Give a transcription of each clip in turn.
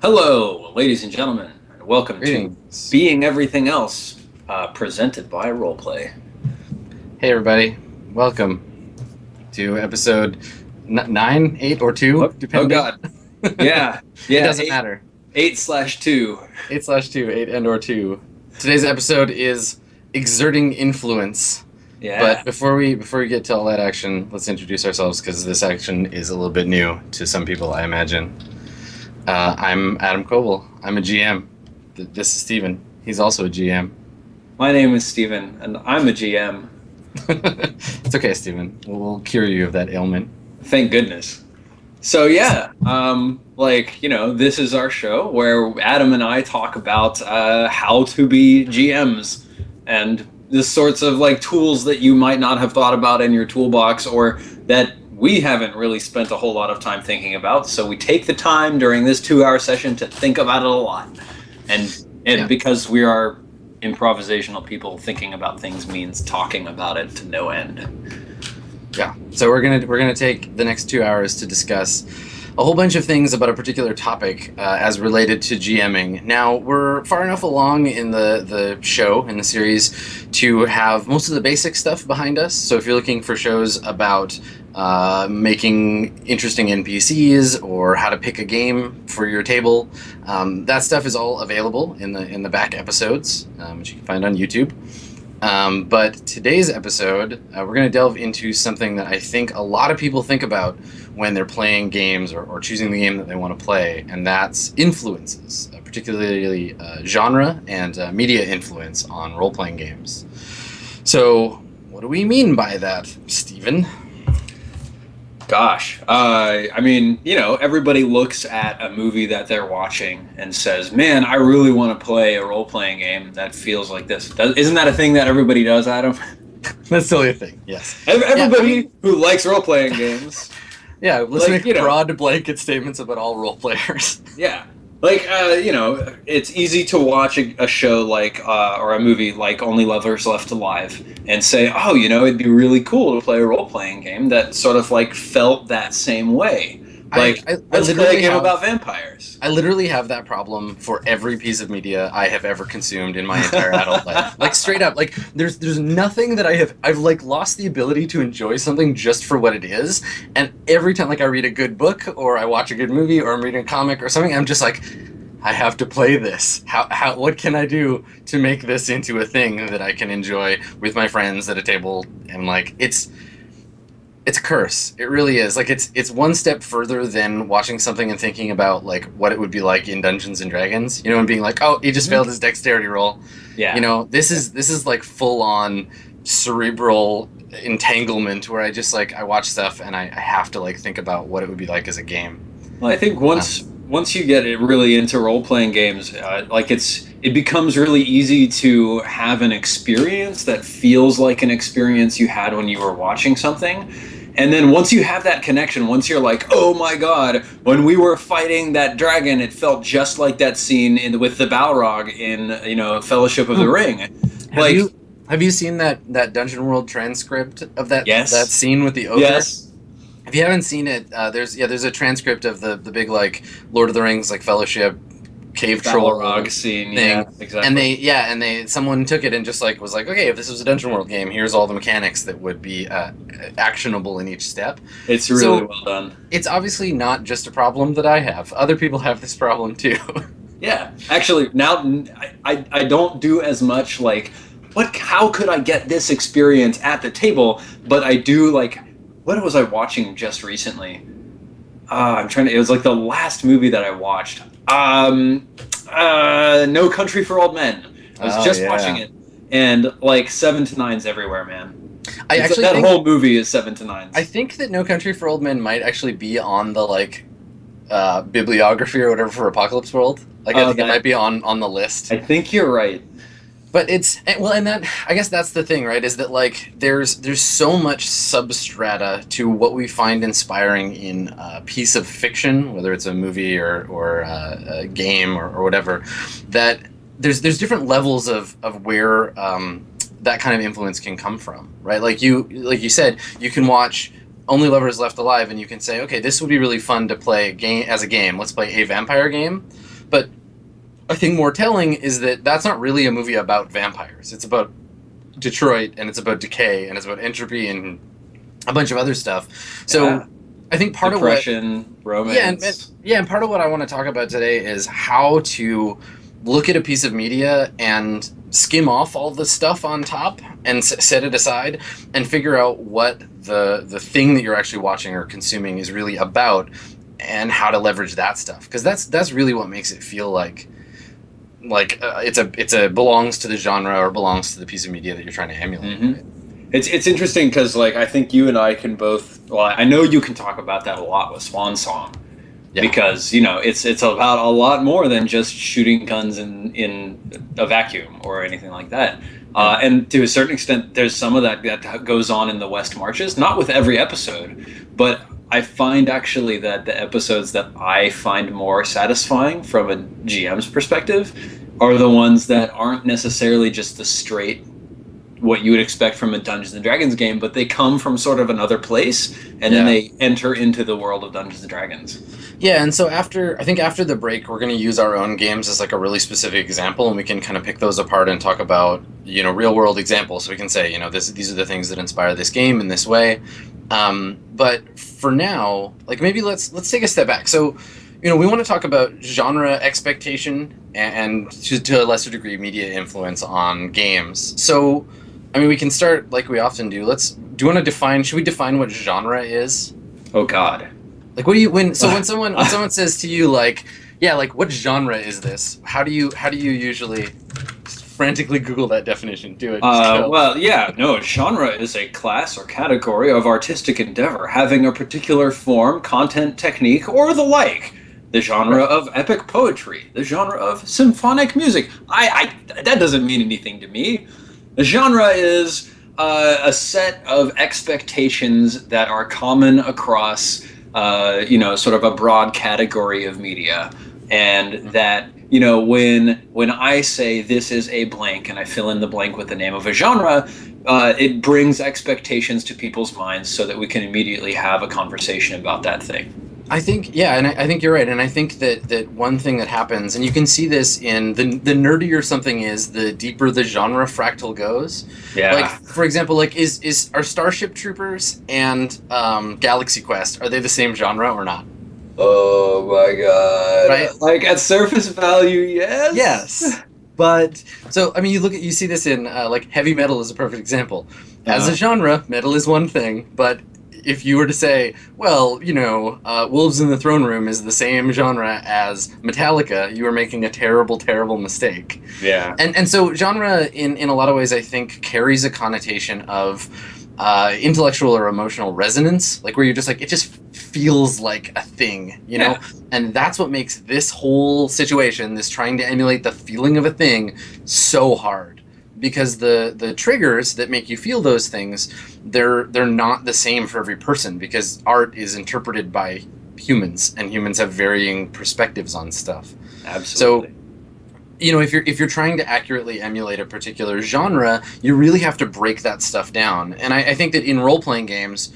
Hello, ladies and gentlemen, and welcome to Greetings. Being Everything Else, presented by Roleplay. Hey, everybody. Welcome to episode 9, 8, or 2, Oh depending. God, yeah, It yeah, doesn't matter. 8/2. 8/2, 8 and or 2. Today's episode is exerting influence. Yeah, But before we get to all that action, let's introduce ourselves because this action is a little bit new to some people, I imagine. I'm Adam Koebel. I'm a GM. This is Steven. He's also a GM. my name is Steven, and I'm a GM. It's okay, Steven. We'll cure you of that ailment. Thank goodness. So yeah, this is our show where Adam and I talk about how to be GMs and the sorts of tools that you might not have thought about in your toolbox, or that we haven't really spent a whole lot of time thinking about. So we take the time during this 2-hour session to think about it a lot, and because we are improvisational people, thinking about things means talking about it to no end. Yeah. So we're gonna take the next 2 hours to discuss a whole bunch of things about a particular topic as related to GMing. Now, we're far enough along in the show, in the series, to have most of the basic stuff behind us. So if you're looking for shows about making interesting NPCs or how to pick a game for your table, that stuff is all available in the back episodes, which you can find on YouTube. But today's episode, we're going to delve into something that I think a lot of people think about when they're playing games or choosing the game that they want to play, and that's influences, particularly genre and media influence on role-playing games. So, what do we mean by that, Steven? Gosh, everybody looks at a movie that they're watching and says, man, I really want to play a role-playing game that feels like this. Isn't that a thing that everybody does, Adam? That's totally a thing, yes. Everybody who likes role-playing games. Yeah, let's make broad blanket statements about all role players. Yeah. It's easy to watch a show or a movie like Only Lovers Left Alive and say, oh, it'd be really cool to play a role-playing game that sort of felt that same way. Let's play a game about vampires. I literally have that problem for every piece of media I have ever consumed in my entire adult life. Straight up, there's nothing that I've lost the ability to enjoy something just for what it is. And every time I read a good book or I watch a good movie or I'm reading a comic or something, I'm just like, I have to play this. What can I do to make this into a thing that I can enjoy with my friends at a table? And it's a curse. It really is. It's one step further than watching something and thinking about what it would be like in Dungeons and Dragons, and being like, oh, he just failed his dexterity roll. Yeah. This is full on cerebral entanglement where I watch stuff and I have to think about what it would be like as a game. Well, I think once you get it really into role-playing games, it becomes really easy to have an experience that feels like an experience you had when you were watching something. And then once you have that connection, once you're like, oh my god, when we were fighting that dragon, it felt just like that scene with the Balrog in Fellowship of the Ring. Have you seen that Dungeon World transcript of that Yes. that scene with the ogre? Yes. If you haven't seen it, there's a transcript of the big Lord of the Rings Fellowship cave troll Balrog scene thing. Yeah, exactly. And someone took it and just was like, okay, if this was a Dungeon World game, here's all the mechanics that would be actionable in each step. It's really well done. It's obviously not just a problem that I have. Other people have this problem too. Yeah, actually, now I don't do as much how could I get this experience at the table, but I do what was I watching just recently? It was the last movie that I watched. No Country for Old Men. I was just watching it, and 7 to 9's everywhere, man. That whole movie is 7 to 9's. I think that No Country for Old Men might actually be on the bibliography or whatever for Apocalypse World. I think it might be on the list. I think you're right. But and that, I guess that's the thing, right? Is that there's so much substrata to what we find inspiring in a piece of fiction, whether it's a movie or a game or whatever, that there's different levels of where that kind of influence can come from, right? Like you said, you can watch Only Lovers Left Alive and you can say, okay, this would be really fun to play a game. Let's play a vampire game. But I think more telling is that that's not really a movie about vampires. It's about Detroit, and it's about decay, and it's about entropy and a bunch of other stuff. So Yeah. I think part Depression, of what romance. and part of what I want to talk about today is how to look at a piece of media and skim off all the stuff on top and set it aside and figure out what the thing that you're actually watching or consuming is really about, and how to leverage that stuff, because that's really what makes it feel like it's a belongs to the genre or belongs to the piece of media that you're trying to emulate. Mhm. It's interesting because like I think you and I can both. Well, I know you can talk about that a lot with Swan Song, Yeah. because it's about a lot more than just shooting guns in a vacuum or anything like that. And to a certain extent, there's some of that goes on in the West Marches. Not with every episode, but I find actually that the episodes that I find more satisfying from a GM's perspective are the ones that aren't necessarily just the straight what you would expect from a Dungeons and Dragons game, but they come from sort of another place, and then they enter into the world of Dungeons and Dragons. Yeah, and so after the break, we're going to use our own games as like a really specific example, and we can kind of pick those apart and talk about real world examples. So we can say these are the things that inspire this game in this way. But for now, like maybe let's take a step back. So we want to talk about genre expectation and to a lesser degree media influence on games. So I mean, we can start like we often do. Do you want to define? Should we define what genre is? Oh God. Like, what do you when someone says to you like, yeah, like what genre is this? How do you usually frantically Google that definition? Do it. Well, yeah, no. Genre is a class or category of artistic endeavor having a particular form, content, technique, or the like. The genre of epic poetry. The genre of symphonic music. I that doesn't mean anything to me. The genre is a set of expectations that are common across, sort of a broad category of media, and that when I say this is a blank and I fill in the blank with the name of a genre, it brings expectations to people's minds so that we can immediately have a conversation about that thing. I think, yeah, and I think you're right, and I think that one thing that happens, and you can see this in the nerdier something is, the deeper the genre fractal goes. Yeah. Like, for example, like are Starship Troopers and Galaxy Quest, are they the same genre or not? Oh my God! Right? Like at surface value, yes. Yes. But so I mean, you see this in like heavy metal is a perfect example. As a genre, metal is one thing, but if you were to say, well, Wolves in the Throne Room is the same genre as Metallica, you are making a terrible, terrible mistake. Yeah. And so genre, in a lot of ways, I think, carries a connotation of intellectual or emotional resonance, like where you're just like, it just feels like a thing, Yeah. And that's what makes this whole situation, this trying to emulate the feeling of a thing, so hard. Because the triggers that make you feel those things, they're not the same for every person, because art is interpreted by humans, and humans have varying perspectives on stuff. Absolutely. So, if you're trying to accurately emulate a particular genre, you really have to break that stuff down. And I think that in role-playing games,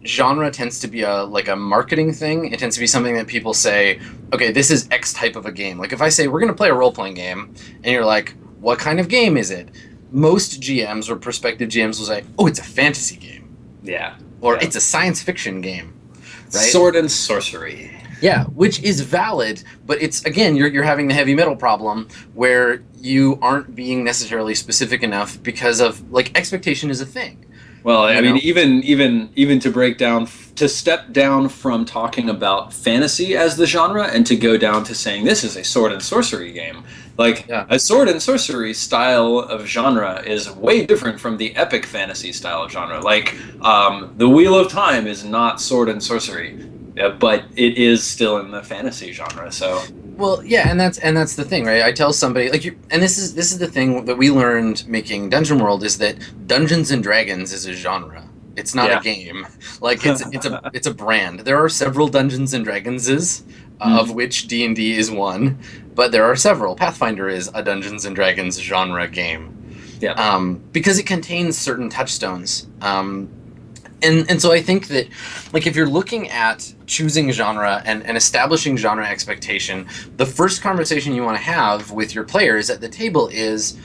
genre tends to be a marketing thing. It tends to be something that people say, okay, this is X type of a game. Like if I say we're going to play a role-playing game, and you're like, what kind of game is it? Most GMs or prospective GMs will say, oh, it's a fantasy game. Yeah. Or it's a science fiction game. Right? Sword and sorcery. Yeah, which is valid, but it's, again, you're having the heavy metal problem where you aren't being necessarily specific enough because of, like, expectation is a thing. Well, I mean, even to break down, to step down from talking about fantasy as the genre and to go down to saying this is a sword and sorcery game. Like, a sword and sorcery style of genre is way different from the epic fantasy style of genre. Like, the Wheel of Time is not sword and sorcery, but it is still in the fantasy genre. So. Well, yeah, and that's the thing, right? I tell somebody and this is the thing that we learned making Dungeon World, is that Dungeons and Dragons is a genre. It's not a game. Like it's a brand. There are several Dungeons and Dragonses, of which D&D is one, but there are several. Pathfinder is a Dungeons and Dragons genre game. Yeah. Because it contains certain touchstones. And so I think that, like, if you're looking at choosing genre and establishing genre expectation, the first conversation you want to have with your players at the table is,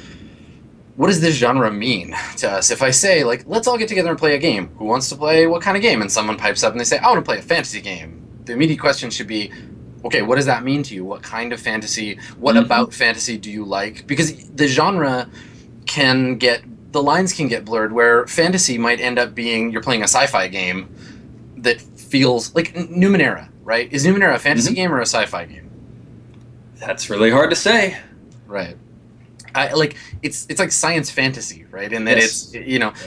what does this genre mean to us? If I say, like, let's all get together and play a game, who wants to play what kind of game? And someone pipes up and they say, I want to play a fantasy game. The immediate question should be, okay, what does that mean to you? What kind of fantasy? What about fantasy do you like? Because the genre the lines can get blurred, where fantasy might end up being you're playing a sci-fi game that feels like Numenera, right? Is Numenera a fantasy game or a sci-fi game? That's really hard to say. Right. It's like science fantasy, right? And that it's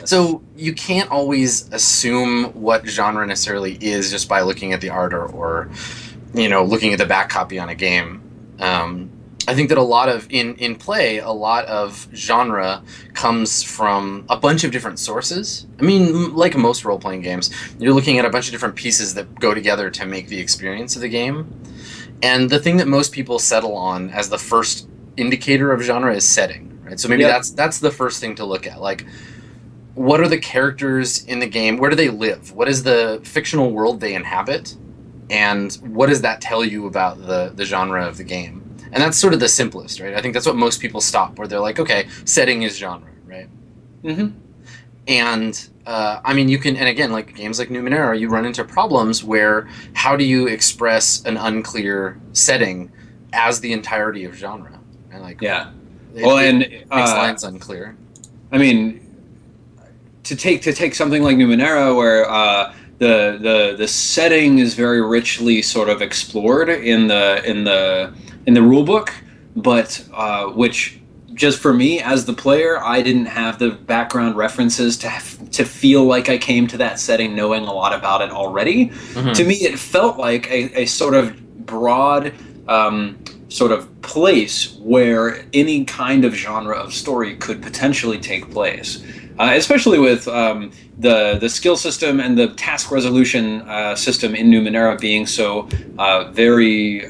so you can't always assume what genre necessarily is just by looking at the art or looking at the back copy on a game. I think that a lot of in play, a lot of genre comes from a bunch of different sources. I mean, like most role-playing games, you're looking at a bunch of different pieces that go together to make the experience of the game. And the thing that most people settle on as the first indicator of genre is setting, right? So maybe that's the first thing to look at. Like, what are the characters in the game? Where do they live? What is the fictional world they inhabit? And what does that tell you about the genre of the game? And that's sort of the simplest, right? I think that's what most people stop, where they're like, okay, setting is genre, right? Mm-hmm. And, I mean, you can, and again, like games like Numenera, you run into problems where how do you express an unclear setting as the entirety of genre? And like, it makes lines unclear. I mean, to take something like Numenera, where the setting is very richly sort of explored in the rule book, but which just for me as the player, I didn't have the background references to feel like I came to that setting knowing a lot about it already. Mm-hmm. To me, it felt like a sort of broad sort of place where any kind of genre of story could potentially take place. Especially with the skill system and the task resolution system in Numenera being so very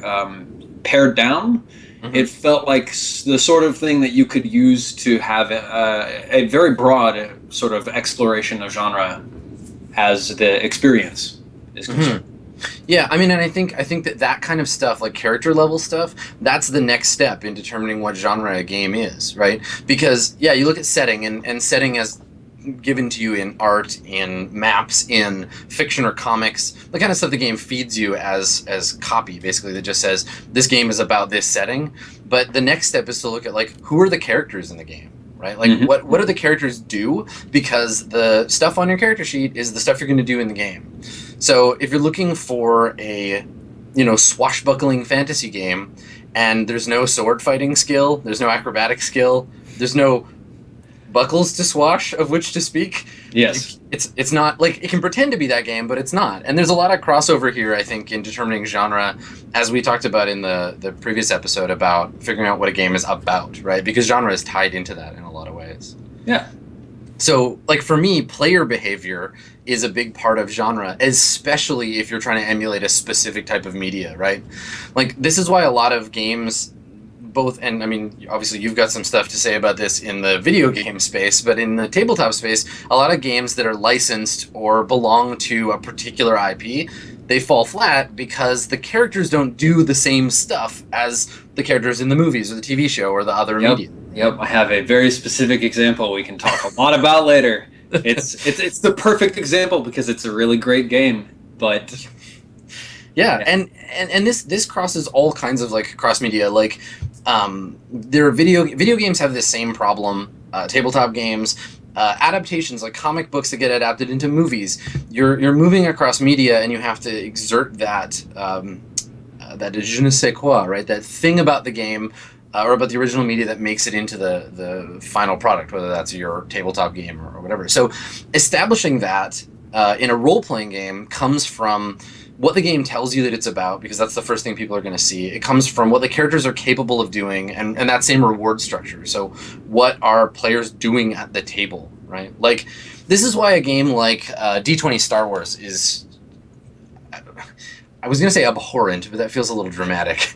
pared down. Mm-hmm. It felt like the sort of thing that you could use to have a very broad sort of exploration of genre as the experience is concerned. Mm-hmm. Yeah, I mean, and I think that kind of stuff, like character level stuff, that's the next step in determining what genre a game is, right? Because, yeah, you look at setting, and setting as given to you in art, in maps, in fiction or comics, the kind of stuff the game feeds you as copy, basically, that just says, this game is about this setting. But the next step is to look at, like, who are the characters in the game? Right? Like, mm-hmm. what do the characters do? Because the stuff on your character sheet is the stuff you're going to do in the game. So if you're looking for a, swashbuckling fantasy game, and there's no sword fighting skill, there's no acrobatic skill, there's no buckles to swash of which to speak. Yes. It's not, like, it can pretend to be that game, but it's not. And there's a lot of crossover here, I think, in determining genre, as we talked about in the previous episode about figuring out what a game is about, right? Because genre is tied into that in a lot of ways. Yeah. So, like, for me, player behavior is a big part of genre, especially if you're trying to emulate a specific type of media, right? Like, this is why a lot of games and I mean, obviously you've got some stuff to say about this in the video game space, but in the tabletop space, a lot of games that are licensed or belong to a particular IP, they fall flat because the characters don't do the same stuff as the characters in the movies or the TV show or the other media. Yep, I have a very specific example we can talk a lot about later. It's the perfect example because it's a really great game, but yeah. And this crosses all kinds of, like, cross media. Like, there are video games have this same problem. Tabletop games, adaptations, like comic books that get adapted into movies. You're moving across media, and you have to exert that that je ne sais quoi, right? That thing about the game or about the original media that makes it into the final product, whether that's your tabletop game or whatever. So establishing that in a role-playing game comes from what the game tells you that it's about, because that's the first thing people are going to see. It comes from what the characters are capable of doing, and that same reward structure. So what are players doing at the table, right? Like, this is why a game like D20 Star Wars is, I was going to say abhorrent, but that feels a little dramatic.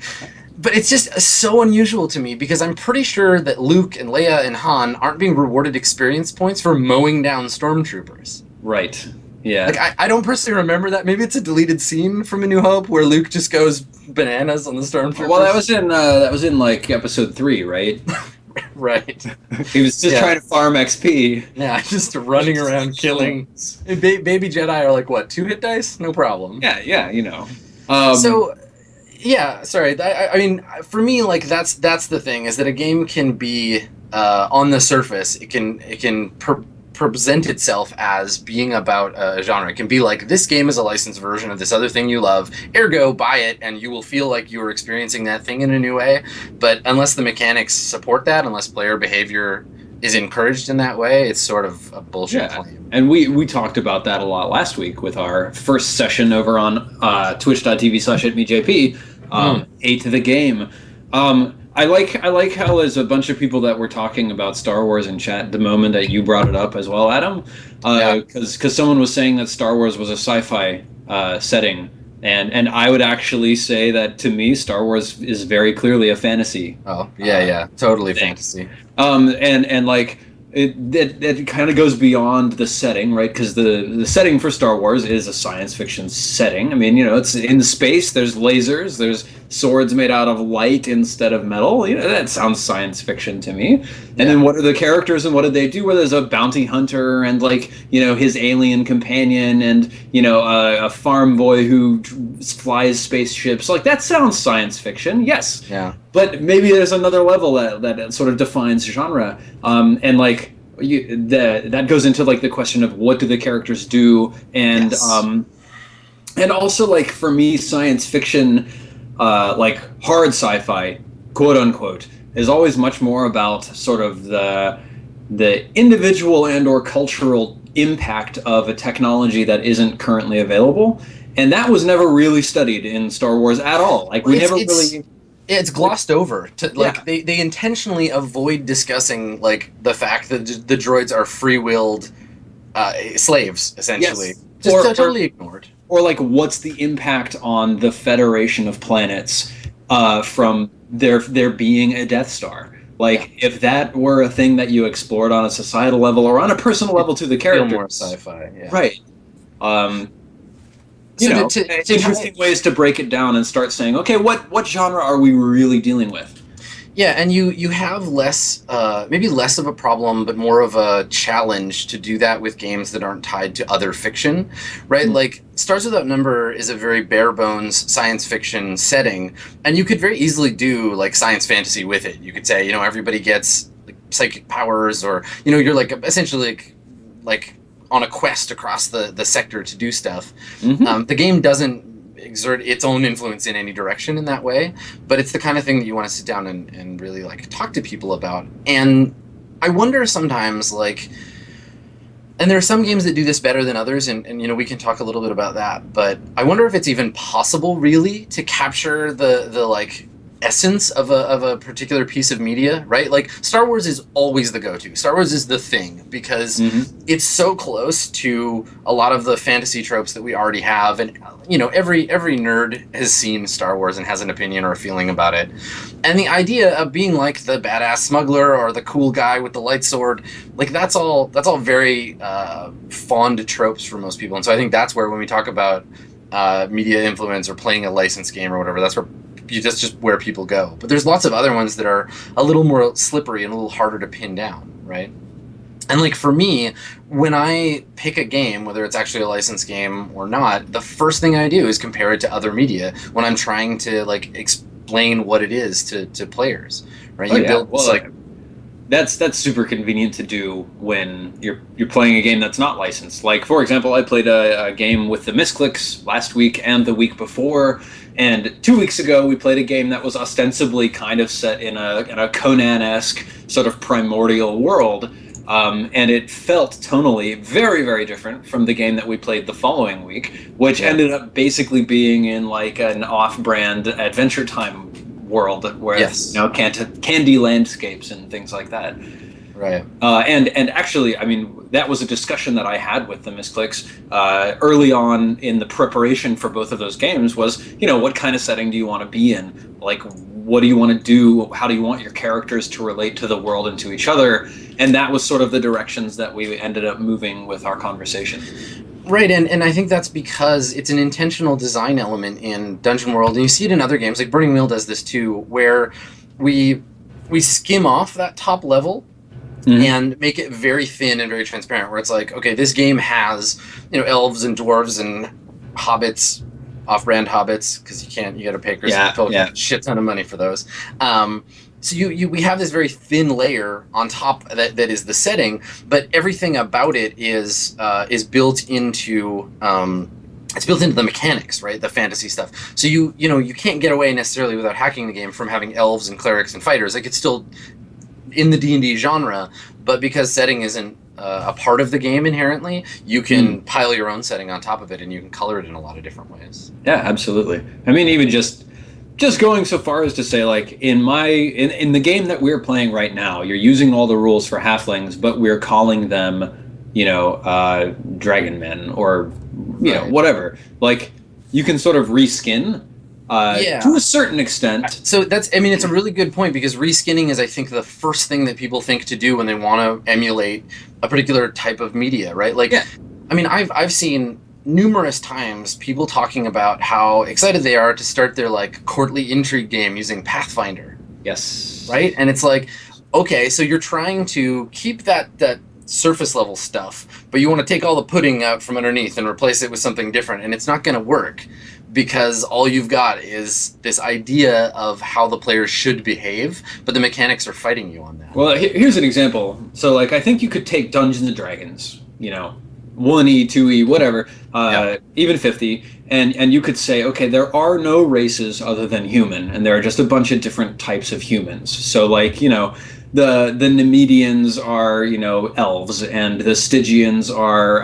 But it's just so unusual to me, because I'm pretty sure that Luke and Leia and Han aren't being rewarded experience points for mowing down stormtroopers. Right. Yeah. Like I don't personally remember that. Maybe it's a deleted scene from A New Hope where Luke just goes bananas on the stormtroopers. Well, that was in like episode 3, right? Right. He was just trying to farm XP. Yeah, just running around killing. Baby Jedi are like what, 2 hit dice? No problem. Yeah, you know. So, yeah, sorry. I mean, for me, like that's the thing is that a game can be on the surface. It can present itself as being about a genre. It can be like, this game is a licensed version of this other thing you love, ergo buy it and you will feel like you are experiencing that thing in a new way. But unless the mechanics support that, unless player behavior is encouraged in that way, it's sort of a bullshit claim. And we talked about that a lot last week with our first session over on twitch.tv/itmeJP, 8 to the game. I like how there's a bunch of people that were talking about Star Wars in chat the moment that you brought it up as well, Adam. Because someone was saying that Star Wars was a sci-fi setting, and I would actually say that to me, Star Wars is very clearly a fantasy. Oh yeah, totally fantasy. And like it kind of goes beyond the setting, right? Because the setting for Star Wars is a science fiction setting. I mean, you know, it's in space. There's lasers. There's swords made out of light instead of metal. You know, that sounds science fiction to me. And then what are the characters and what do they do? Well, there's a bounty hunter and, like, you know, his alien companion and, you know, a farm boy who flies spaceships. Like, that sounds science fiction. Yes. Yeah. But maybe there's another level that sort of defines genre. And like that goes into like the question of what do the characters do, and and also, like, for me, science fiction, like hard sci-fi, quote unquote, is always much more about sort of the individual and or cultural impact of a technology that isn't currently available, and that was never really studied in Star Wars at all. Like, we never really. It's glossed over. They intentionally avoid discussing, like, the fact that the droids are free-willed slaves, essentially. Yes. Just totally ignored. Or, like, what's the impact on the Federation of Planets from there being a Death Star? Like, if that were a thing that you explored on a societal level or on a personal level to the characters. Feel more sci-fi, yeah. Right. It's interesting ways to break it down and start saying, okay, what genre are we really dealing with? Yeah, and you have less, maybe less of a problem, but more of a challenge to do that with games that aren't tied to other fiction, right? Mm-hmm. Like, Stars Without Number is a very bare bones science fiction setting, and you could very easily do, like, science fantasy with it. You could say, you know, everybody gets, like, psychic powers, or, you know, you're, like, essentially, like on a quest across the sector to do stuff. Mm-hmm. The game doesn't exert its own influence in any direction in that way, but it's the kind of thing that you want to sit down and really, like, talk to people about. And I wonder sometimes, like, and there are some games that do this better than others, and you know, we can talk a little bit about that, but I wonder if it's even possible, really, to capture the like essence of a particular piece of media, right? Like, Star Wars is always the go-to. Star Wars is the thing because it's so close to a lot of the fantasy tropes that we already have, and, you know, every nerd has seen Star Wars and has an opinion or a feeling about it. And the idea of being like the badass smuggler or the cool guy with the light sword, like, that's all very fond tropes for most people. And so I think that's where, when we talk about media influence or playing a licensed game or whatever, that's where that's just where people go. But there's lots of other ones that are a little more slippery and a little harder to pin down, right? And, like, for me, when I pick a game, whether it's actually a licensed game or not, the first thing I do is compare it to other media when I'm trying to, like, explain what it is to players, right? That's super convenient to do when you're playing a game that's not licensed. Like, for example, I played a game with the Misclicks last week and the week before, and 2 weeks ago we played a game that was ostensibly kind of set in a Conan-esque sort of primordial world, and it felt tonally very, very different from the game that we played the following week, which ended up basically being in, like, an off-brand Adventure Time world where you know, candy landscapes and things like that. Right. And actually, I mean, that was a discussion that I had with the Misclicks early on in the preparation for both of those games. Was, you know, what kind of setting do you want to be in? Like, what do you want to do? How do you want your characters to relate to the world and to each other? And that was sort of the directions that we ended up moving with our conversation. Right, and I think that's because it's an intentional design element in Dungeon World, and you see it in other games, like Burning Wheel does this too, where we we skim off that top level Mhm. and make it very thin and very transparent, where it's like, okay, this game has, elves and dwarves and hobbits, off-brand hobbits, because you got to pay Chris Yeah, a yeah. shit ton of money for those. So we have this very thin layer on top that is the setting, but everything about it is built into it's built into the mechanics, right? The fantasy stuff. So you can't get away necessarily without hacking the game from having elves and clerics and fighters. Like, it's still in the D&D genre, but because setting isn't a part of the game inherently, you can pile your own setting on top of it, and you can color it in a lot of different ways. Yeah, absolutely. I mean, even just going so far as to say, like, in the game that we're playing right now, you're using all the rules for halflings, but we're calling them, dragon men, or Right. whatever. Like, you can sort of reskin Yeah. to a certain extent. So it's a really good point, because reskinning is, I think, the first thing that people think to do when they want to emulate a particular type of media, right? Like, Yeah. I mean, I've seen numerous times people talking about how excited they are to start their, like, courtly intrigue game using Pathfinder, Yes. right? And it's like, okay, so you're trying to keep that surface level stuff, but you want to take all the pudding out from underneath and replace it with something different, and it's not going to work, because all you've got is this idea of how the players should behave, but the mechanics are fighting you on that. Well, here's an example. So, like, I think you could take Dungeons and Dragons, 1E, 2E, whatever, even 50, and you could say, okay, there are no races other than human, and there are just a bunch of different types of humans. So, like, the Nemedians are, elves, and the Stygians are,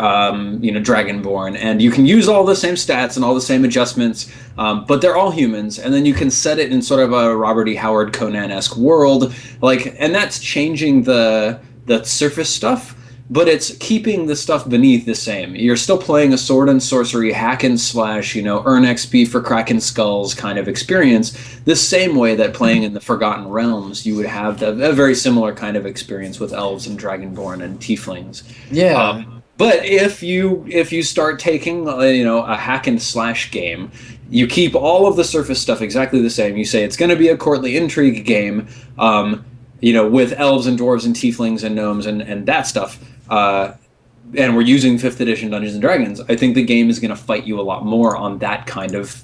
dragonborn, and you can use all the same stats and all the same adjustments, but they're all humans, and then you can set it in sort of a Robert E. Howard Conan-esque world, like, and that's changing the surface stuff, but it's keeping the stuff beneath the same. You're still playing a sword and sorcery hack and slash, earn XP for cracking skulls kind of experience, the same way that playing in the Forgotten Realms, you would have a very similar kind of experience with elves and dragonborn and tieflings. Yeah. But if you start taking a hack and slash game, you keep all of the surface stuff exactly the same. You say it's going to be a courtly intrigue game, with elves and dwarves and tieflings and gnomes and that stuff. And we're using 5th edition Dungeons and Dragons. I think the game is going to fight you a lot more on that kind of.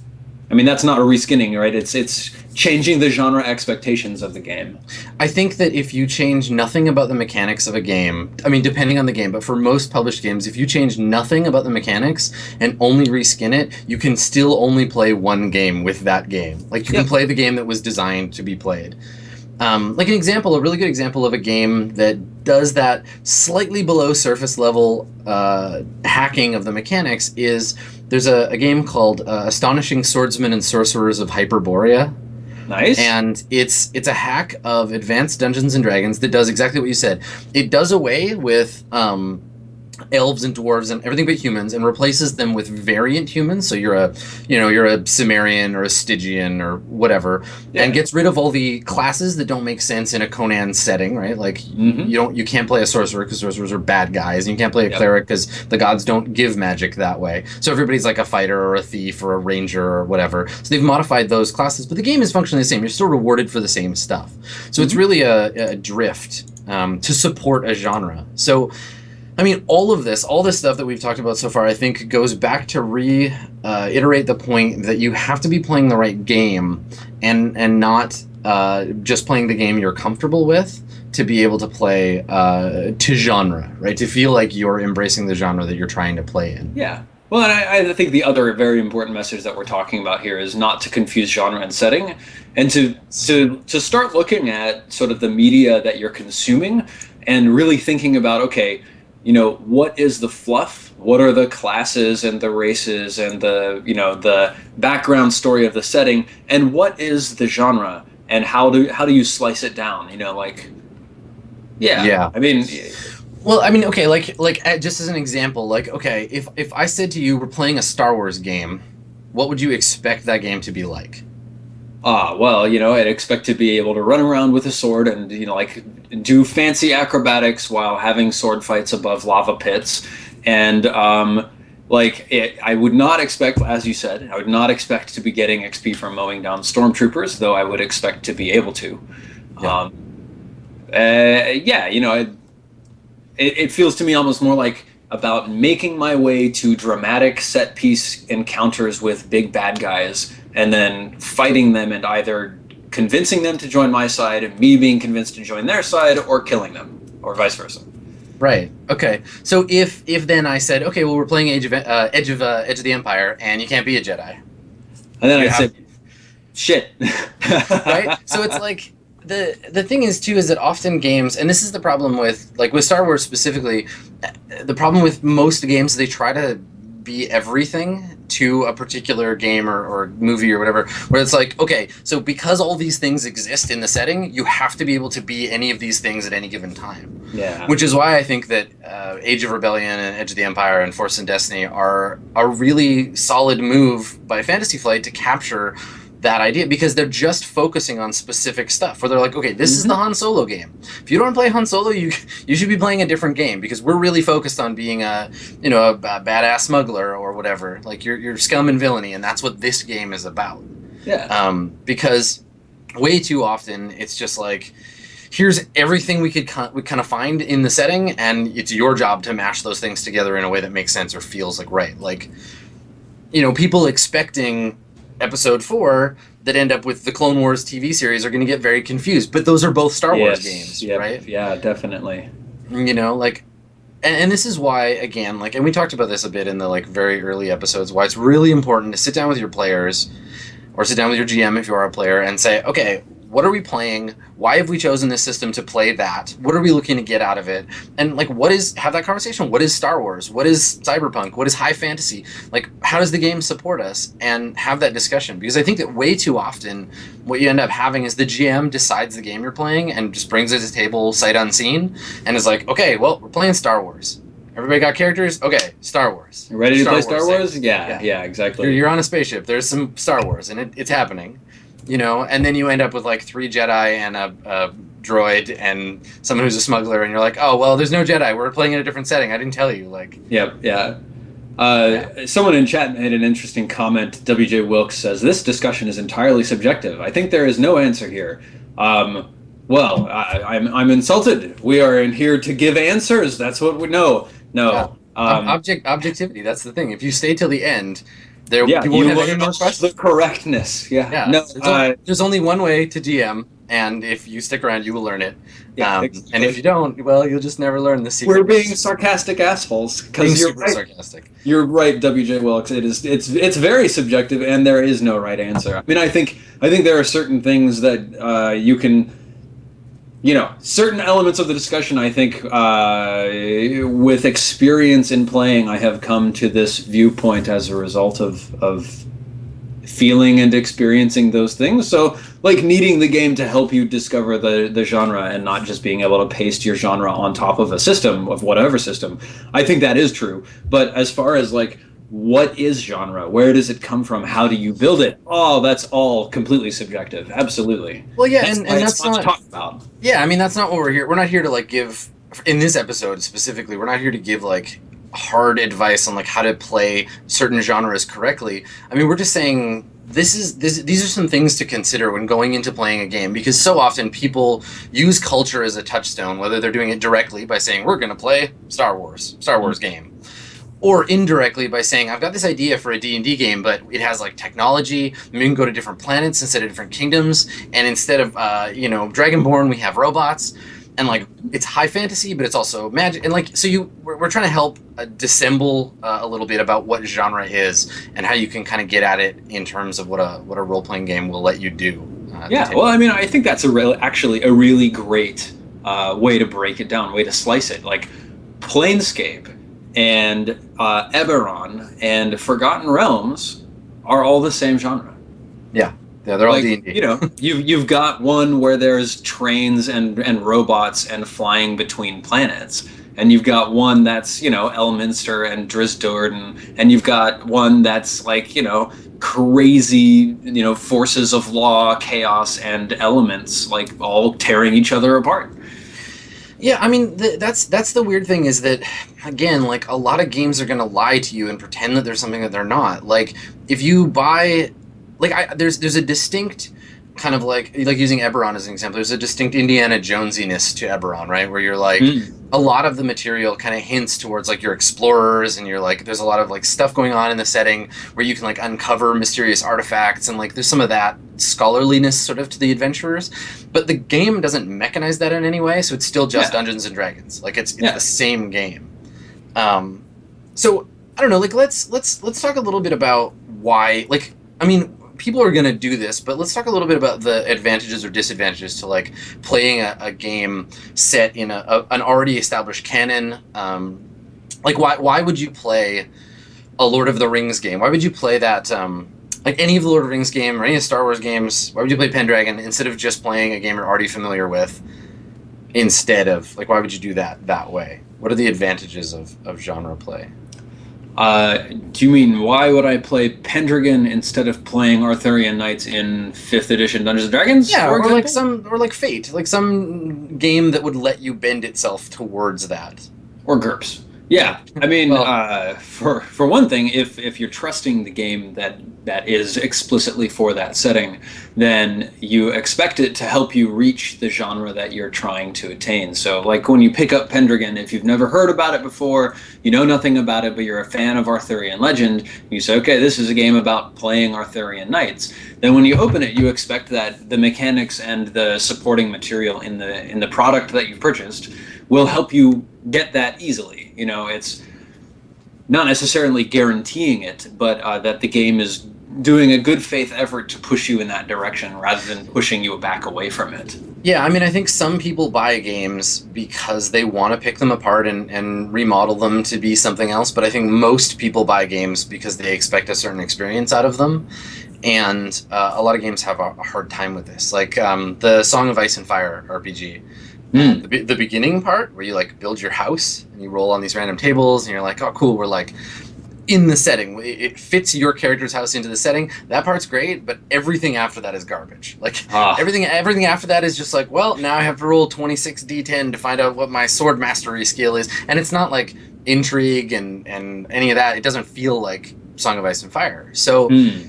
I mean, that's not a reskinning, right? It's changing the genre expectations of the game. I think that if you change nothing about the mechanics of a game, I mean, depending on the game, but for most published games, if you change nothing about the mechanics and only reskin it, you can still only play one game with that game. Like, you can play the game that was designed to be played. Like a really good example of a game that does that slightly below surface level hacking of the mechanics is, there's a game called Astonishing Swordsmen and Sorcerers of Hyperborea. Nice. And it's a hack of Advanced Dungeons and Dragons that does exactly what you said. It does away with elves and dwarves and everything but humans, and replaces them with variant humans. So you're a Cimmerian or a Stygian or whatever, and gets rid of all the classes that don't make sense in a Conan setting, right? Like, you can't play a sorcerer because sorcerers are bad guys, and you can't play a cleric because the gods don't give magic that way. So everybody's like a fighter or a thief or a ranger or whatever. So they've modified those classes, but the game is functionally the same. You're still rewarded for the same stuff. So it's really a drift to support a genre. So, I mean, all this stuff that we've talked about so far, I think, goes back to reiterate the point that you have to be playing the right game, and not just playing the game you're comfortable with, to be able to play to genre, right? To feel like you're embracing the genre that you're trying to play in. Yeah. Well, and I think the other very important message that we're talking about here is not to confuse genre and setting, and to start looking at sort of the media that you're consuming, and really thinking about, okay, what is the fluff? What are the classes and the races and the background story of the setting? And what is the genre? And how do you slice it down? Yeah. I mean, well, I mean, okay, like just as an example, like, okay, if I said to you, we're playing a Star Wars game, what would you expect that game to be like? well, I'd expect to be able to run around with a sword and, do fancy acrobatics while having sword fights above lava pits, and I would not expect, as you said, I would not expect to be getting XP from mowing down stormtroopers, though I would expect to be able to. Yeah. Yeah, it feels to me almost more like about making my way to dramatic set piece encounters with big bad guys and then fighting them and either convincing them to join my side, me being convinced to join their side, or killing them, or vice versa. Right. Okay. So if then I said, okay, well, we're playing Edge of the Empire, and you can't be a Jedi, And then I'd say, shit. right? So it's like the thing is too is that often games, and this is the problem with Star Wars specifically, the problem with most games, they try to be everything to a particular game or movie or whatever, where it's like, okay, so because all these things exist in the setting, you have to be able to be any of these things at any given time. Yeah. Which is why I think that Age of Rebellion and Edge of the Empire and Force and Destiny are a really solid move by Fantasy Flight to capture that idea, because they're just focusing on specific stuff where they're like, okay, this is the Han Solo game. If you don't play Han Solo, you should be playing a different game, because we're really focused on being a badass smuggler or whatever, like your scum and villainy, and that's what this game is about. Yeah. Because way too often it's just like, here's everything we kind of find in the setting, and it's your job to mash those things together in a way that makes sense or feels like right. Like, people expecting Episode 4 that end up with the Clone Wars TV series are going to get very confused, but those are both Star Wars games, right? Yeah, definitely. And this is why, again, and we talked about this a bit in the very early episodes, why it's really important to sit down with your players, or sit down with your GM if you are a player, and say, okay, what are we playing? Why have we chosen this system to play that? What are we looking to get out of it? And have that conversation. What is Star Wars? What is cyberpunk? What is high fantasy? How does the game support us? And have that discussion. Because I think that way too often what you end up having is the GM decides the game you're playing and just brings it to the table sight unseen and is like, okay, well, we're playing Star Wars. Everybody got characters? Okay, Star Wars. You ready to play Star Wars? Yeah, exactly. You're on a spaceship. There's some Star Wars, and it's happening. And then you end up with 3 Jedi and a droid and someone who's a smuggler, and you're like, oh, well, there's no Jedi. We're playing in a different setting. I didn't tell you. Yep, yeah. Someone in chat made an interesting comment. WJ Wilkes says, this discussion is entirely subjective. I think there is no answer here. Well, I'm insulted. We are in here to give answers. That's what we know. No. Objectivity, that's the thing. If you stay till the end, you won't have any more questions. The correctness. Yeah. No, there's only one way to GM, and if you stick around, you will learn it. Yeah, exactly. And if you don't, well, you'll just never learn the secret. We're being sarcastic assholes because you're right. Sarcastic. You're right, WJ Wilkes. It's very subjective, and there is no right answer. I mean, I think there are certain things that you can. Certain elements of the discussion, I think, with experience in playing, I have come to this viewpoint as a result of feeling and experiencing those things. So, needing the game to help you discover the genre and not just being able to paste your genre on top of a system, of whatever system, I think that is true. But as far as, what is genre? Where does it come from? How do you build it? Oh, that's all completely subjective. Absolutely. Well, yeah, and that's not talk about. Yeah, I mean, that's not what we're here. We're not here to give, in this episode specifically, we're not here to give hard advice on how to play certain genres correctly. I mean, we're just saying these are some things to consider when going into playing a game, because so often people use culture as a touchstone, whether they're doing it directly by saying we're going to play Star Wars game, or indirectly by saying, I've got this idea for a D&D game, but it has technology, and we can go to different planets instead of different kingdoms, and instead of Dragonborn, we have robots, and it's high fantasy, but it's also magic, and we're trying to help dissemble a little bit about what genre is and how you can kind of get at it in terms of what a role-playing game will let you do. Well, I mean, I think that's actually a really great way to break it down, way to slice it. Planescape and Eberron and Forgotten Realms are all the same genre. Yeah, they're all D&D. You've got one where there's trains and robots and flying between planets, and you've got one that's Elminster and Drisdord, and you've got one that's crazy forces of law, chaos, and elements all tearing each other apart. Yeah, I mean, that's the weird thing is that, again, like a lot of games are gonna lie to you and pretend that there's something that they're not. Like if you buy, like there's a distinct kind of like using Eberron as an example. There's a distinct Indiana Jonesiness to Eberron, right? Where you're like Mm. a lot of the material kind of hints towards like your explorers and you're like there's a lot of like stuff going on in the setting where you can like uncover mysterious artifacts and like there's some of that scholarliness sort of to the adventurers, but the game doesn't mechanize that in any way, so it's still just Yeah. Dungeons and Dragons. Like it's Yeah. the same game. Um, so I don't know. Like let's talk a little bit about why. Like I mean, people are gonna do this, but let's talk a little bit about the advantages or disadvantages to like playing a game set in an already established canon. Like why would you play a Lord of the Rings game? Why would you play that? Like any of the Lord of the Rings game or any of the Star Wars games, why would you play Pendragon instead of just playing a game you're already familiar with? Instead of like, why would you do that way? What are the advantages of genre play? Do you mean why would I play Pendragon instead of playing Arthurian Knights in 5th edition Dungeons and Dragons? Yeah, for or like Fate, like some game that would let you bend itself towards that. or GURPS. Yeah, I mean, Well, for one thing, if you're trusting the game that is explicitly for that setting, then you expect it to help you reach the genre that you're trying to attain. So, like when you pick up Pendragon, if you've never heard about it before, you know nothing about it, but you're a fan of Arthurian legend, you say, okay, this is a game about playing Arthurian knights. Then when you open it, you expect that the mechanics and the supporting material in the product that you've purchased will help you get that easily. You know, it's not necessarily guaranteeing it, but that the game is doing a good faith effort to push you in that direction rather than pushing you back away from it. yeah, I mean, I think some people buy games because they want to pick them apart and remodel them to be something else, but I think most people buy games because they expect a certain experience out of them. And a lot of games have a hard time with this. Like the Song of Ice and Fire RPG. Mm. The beginning part where you like build your house and you roll on these random tables and you're like, oh, cool, we're like in the setting. It fits your character's house into the setting. That part's great, but everything after that is garbage. Like Ah, everything after that is just like, well, now I have to roll 26d10 to find out what my sword mastery skill is, and it's not like intrigue and any of that. It doesn't feel like Song of Ice and Fire. So mm.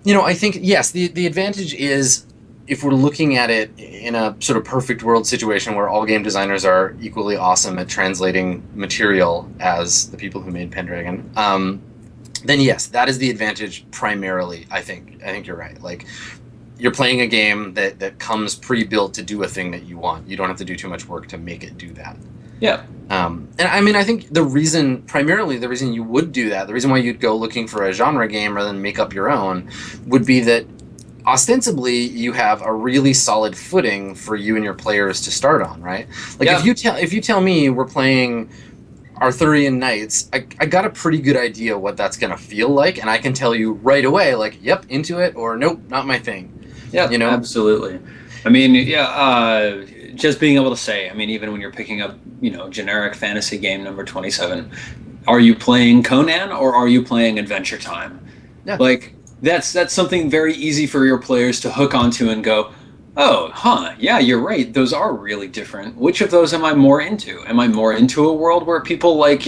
I think yes, the advantage is if we're looking at it in a sort of perfect world situation where all game designers are equally awesome at translating material as the people who made Pendragon, then yes, that is the advantage primarily. I think you're right. Like you're playing a game that comes pre-built to do a thing that you want. You don't have to do too much work to make it do that. Yeah. And I mean, I think primarily the reason you would do that, the reason why you'd go looking for a genre game rather than make up your own, would be that ostensibly you have a really solid footing for you and your players to start on, right? Like Yeah. if you tell me we're playing Arthurian Knights, I got a pretty good idea what that's gonna feel like, and I can tell you right away, like, yep, into it, or nope, not my thing. Yeah, You know? absolutely. I mean, yeah, just being able to say, I mean, even when you're picking up, generic fantasy game number 27, are you playing Conan or are you playing Adventure Time? Yeah. Like, that's something very easy for your players to hook onto and go, oh, huh, yeah, you're right. Those are really different. Which of those am I more into? Am I more into a world where people, like,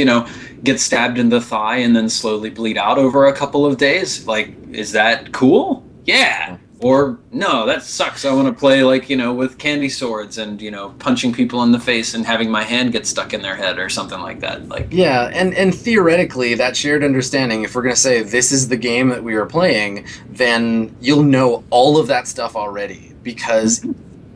get stabbed in the thigh and then slowly bleed out over a couple of days? Like, is that cool? Yeah. Or no, that sucks. I want to play like, with candy swords and, punching people in the face and having my hand get stuck in their head or something like that. Like, Yeah, and theoretically, that shared understanding, if we're going to say this is the game that we are playing, then you'll know all of that stuff already. Because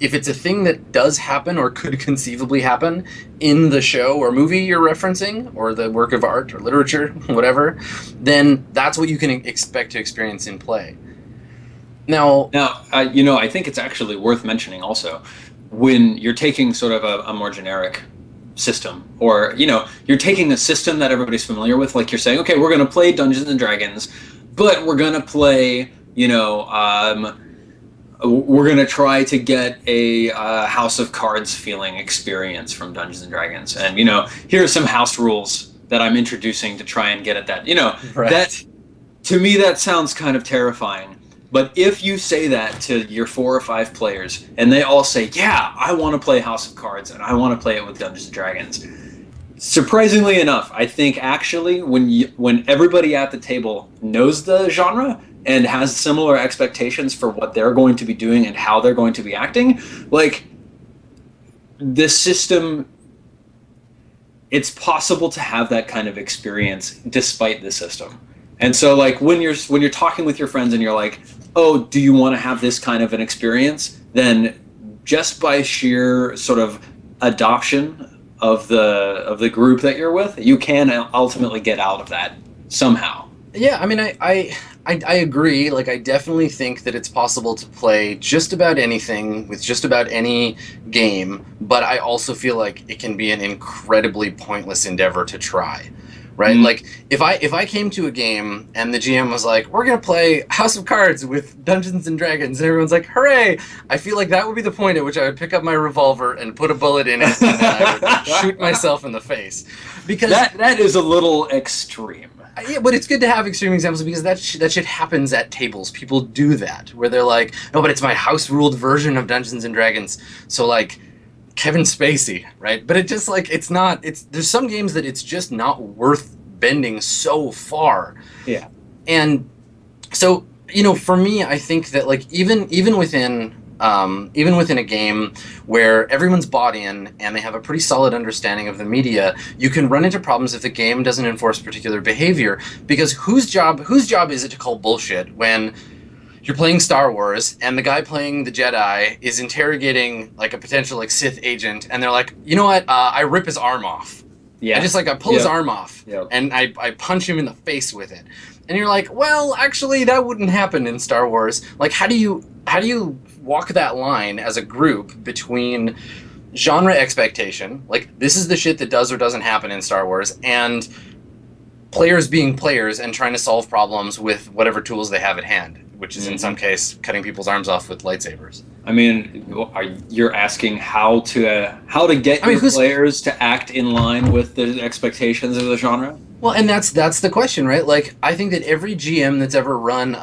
if it's a thing that does happen or could conceivably happen in the show or movie you're referencing, or the work of art or literature, whatever, then that's what you can expect to experience in play. Now, I think it's actually worth mentioning also when you're taking sort of a more generic system, or you're taking a system that everybody's familiar with, like you're saying, okay, we're going to play Dungeons and Dragons, but we're going to play, we're going to try to get a House of Cards feeling experience from Dungeons and Dragons, and here are some house rules that I'm introducing to try and get at that. right. That, to me, that sounds kind of terrifying. But if you say that to your 4 or 5 players, and they all say, "Yeah, I want to play House of Cards, and I want to play it with Dungeons and Dragons," surprisingly enough, I think actually when everybody at the table knows the genre and has similar expectations for what they're going to be doing and how they're going to be acting, like the system, it's possible to have that kind of experience despite the system. And so like when you're talking with your friends and you're like, "Oh, do you want to have this kind of an experience?" Then just by sheer sort of adoption of the group that you're with, you can ultimately get out of that somehow. Yeah, I mean, I agree. Like, I definitely think that it's possible to play just about anything with just about any game, but I also feel like it can be an incredibly pointless endeavor to try. Right? Mm. Like, if I came to a game and the GM was like, "We're gonna play House of Cards with Dungeons and Dragons," and everyone's like, "Hooray!" I feel like that would be the point at which I would pick up my revolver and put a bullet in it, and then I would shoot myself in the face. Because that is a little extreme. yeah, but it's good to have extreme examples because that shit happens at tables. People do that where they're like, "No, but it's my house ruled version of Dungeons and Dragons." So like Kevin Spacey, right? But it just like it's not. There's some games that it's just not worth bending so far. Yeah. And so for me, I think that like even within a game where everyone's bought in and they have a pretty solid understanding of the media, you can run into problems if the game doesn't enforce particular behavior. Because whose job is it to call bullshit when you're playing Star Wars and the guy playing the Jedi is interrogating like a potential like Sith agent, and they're like, "You know what? I rip his arm off." Yeah. I pull his arm off, Yep. and I punch him in the face with it. And you're like, well, actually, that wouldn't happen in Star Wars. Like, how do you walk that line as a group between genre expectation, like this is the shit that does or doesn't happen in Star Wars, and players being players and trying to solve problems with whatever tools they have at hand, which is in some case cutting people's arms off with lightsabers. I mean, you're asking how to get your players to act in line with the expectations of the genre? Well, and that's the question, right? Like, I think that every GM that's ever run,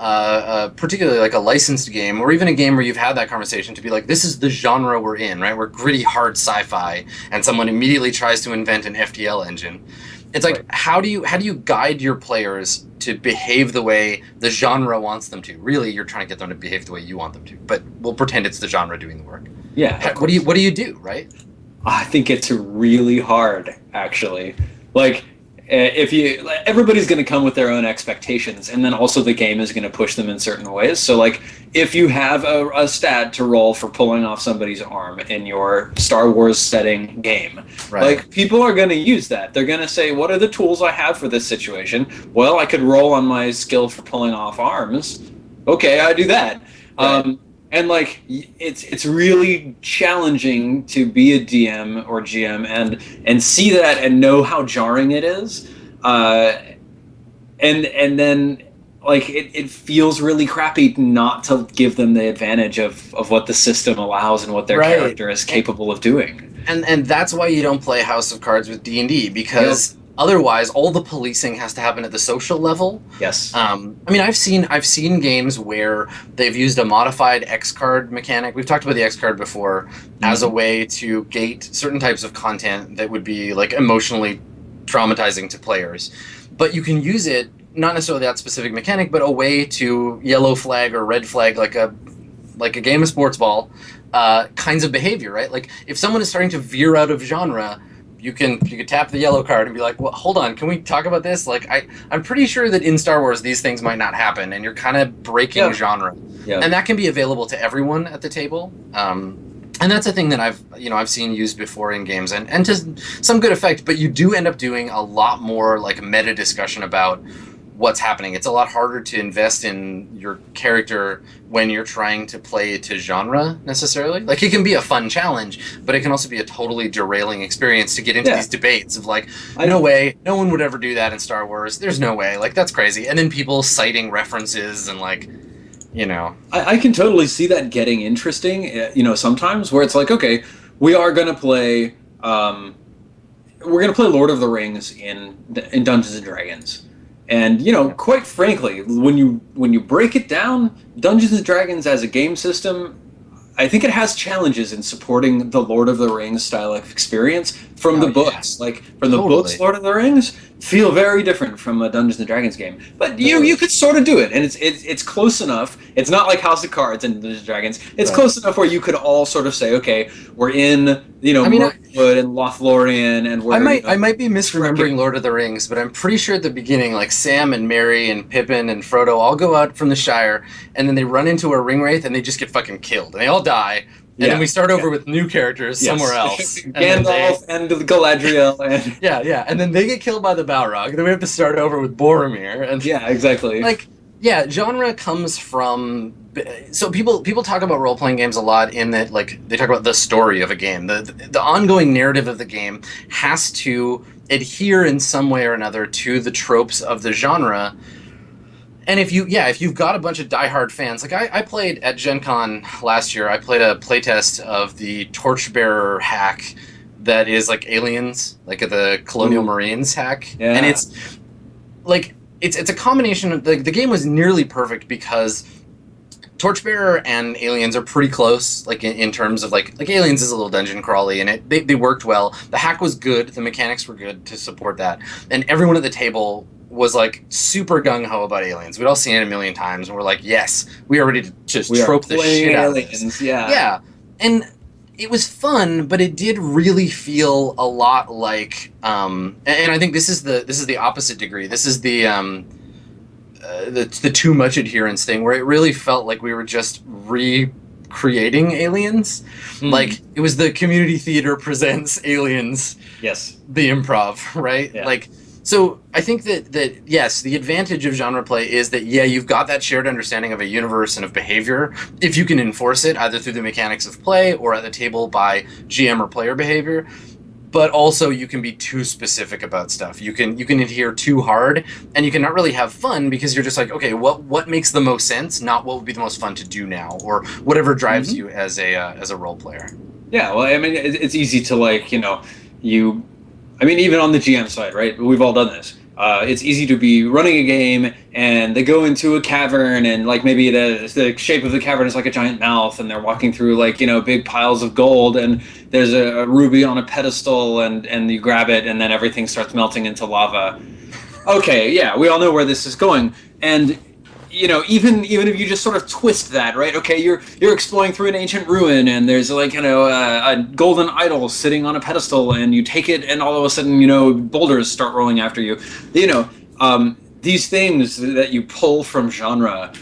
particularly like a licensed game, or even a game where you've had that conversation to be like, this is the genre we're in, right? We're gritty, hard sci-fi, and someone immediately tries to invent an FTL engine. It's like, right. How do you guide your players to behave the way the genre wants them to? Really, you're trying to get them to behave the way you want them to, but we'll pretend it's the genre doing the work. Yeah. What do you do, right? I think it's really hard, actually. Like, everybody's going to come with their own expectations, and then also the game is going to push them in certain ways. So like if you have a stat to roll for pulling off somebody's arm in your Star Wars setting game, right. Like people are going to use that. They're going to say, what are the tools I have for this situation? Well, I could roll on my skill for pulling off arms. Okay, I do that. Right. And like it's really challenging to be a DM or GM and see that and know how jarring it is, and then like it feels really crappy not to give them the advantage of what the system allows and what their right. character is capable of doing. And that's why you don't play House of Cards with D&D, because yep. Otherwise, all the policing has to happen at the social level. Yes. I mean, I've seen games where they've used a modified X card mechanic. We've talked about the X card before mm-hmm. as a way to gate certain types of content that would be like emotionally traumatizing to players. But you can use it, not necessarily that specific mechanic, but a way to yellow flag or red flag like a game of sports ball kinds of behavior, right? Like if someone is starting to veer out of genre, you can tap the yellow card and be like, well, hold on, can we talk about this? Like, I'm pretty sure that in Star Wars these things might not happen, and you're kind of breaking genre. Yeah. And that can be available to everyone at the table. And that's a thing that I've seen used before in games, and to some good effect, but you do end up doing a lot more like meta discussion about what's happening. It's a lot harder to invest in your character when you're trying to play to genre necessarily. Like it can be a fun challenge, but it can also be a totally derailing experience to get into these debates of like, no way, no one would ever do that in Star Wars. There's no way, like that's crazy. And then people citing references and like, I can totally see that getting interesting, sometimes where it's like, okay, we are going to play, we're going to play Lord of the Rings in Dungeons and Dragons. And quite frankly, when you break it down, Dungeons and Dragons as a game system, I think it has challenges in supporting the Lord of the Rings style of experience from the Oh yeah, books. Like from the books, totally. Lord of the Rings feel very different from a Dungeons and Dragons game. But you Totally. could sort of do it, and it's close enough. It's not like House of Cards and Dungeons and Dragons. It's Right. close enough where you could all sort of say, okay, we're in I mean, Mirkwood and Lothlorien, and I we're might be trekking. misremembering Lord of the Rings, but I'm pretty sure at the beginning, like Sam and Merry and Pippin and Frodo all go out from the Shire, and then they run into a ring wraith and they just get fucking killed, and they all die, and then Yeah. we start Yeah. over with new characters somewhere Yes. else, and then they Gandalf and Galadriel and yeah, and then they get killed by the Balrog, and then we have to start over with Boromir, and yeah, exactly. like yeah, genre comes from so people talk about role playing games a lot in that like they talk about the story of a game, the ongoing narrative of the game has to adhere in some way or another to the tropes of the genre. And if you've got a bunch of diehard fans, like I played at Gen Con last year, I played a playtest of the Torchbearer hack that is like Aliens, like the Colonial Ooh, Marines hack, and yeah. it's like it's a combination of the game was nearly perfect because Torchbearer and Aliens are pretty close, like in terms of like Aliens is a little dungeon crawly, and they worked well. The hack was good, the mechanics were good to support that, and everyone at the table was like super gung ho about Aliens. We'd all seen it a million times, and we're like, yes, we are ready to just We are trope the playing shit out of this. aliens, yeah. Yeah, and it was fun, but it did really feel a lot like, and I think this is the opposite degree. This is the too much adherence thing where it really felt like we were just recreating Aliens. Hmm. Like it was the community theater presents Aliens, Yes. the improv, right? Yeah. Like so I think that yes, the advantage of genre play is that yeah, you've got that shared understanding of a universe and of behavior if you can enforce it either through the mechanics of play or at the table by GM or player behavior. But also you can be too specific about stuff. You can adhere too hard, and you can not really have fun because you're just like, okay, what makes the most sense, not what would be the most fun to do now, or whatever drives you as a role player. Yeah, well, I mean, it's easy to you. I mean, even on the GM side, right? We've all done this. It's easy to be running a game, and they go into a cavern, and like maybe the shape of the cavern is like a giant mouth, and they're walking through like big piles of gold, and there's a ruby on a pedestal, and you grab it, and then everything starts melting into lava. Okay, yeah, we all know where this is going, and even if you just sort of twist that, right? Okay, you're exploring through an ancient ruin, and there's like a golden idol sitting on a pedestal, and you take it, and all of a sudden boulders start rolling after you. These things that you pull from genre.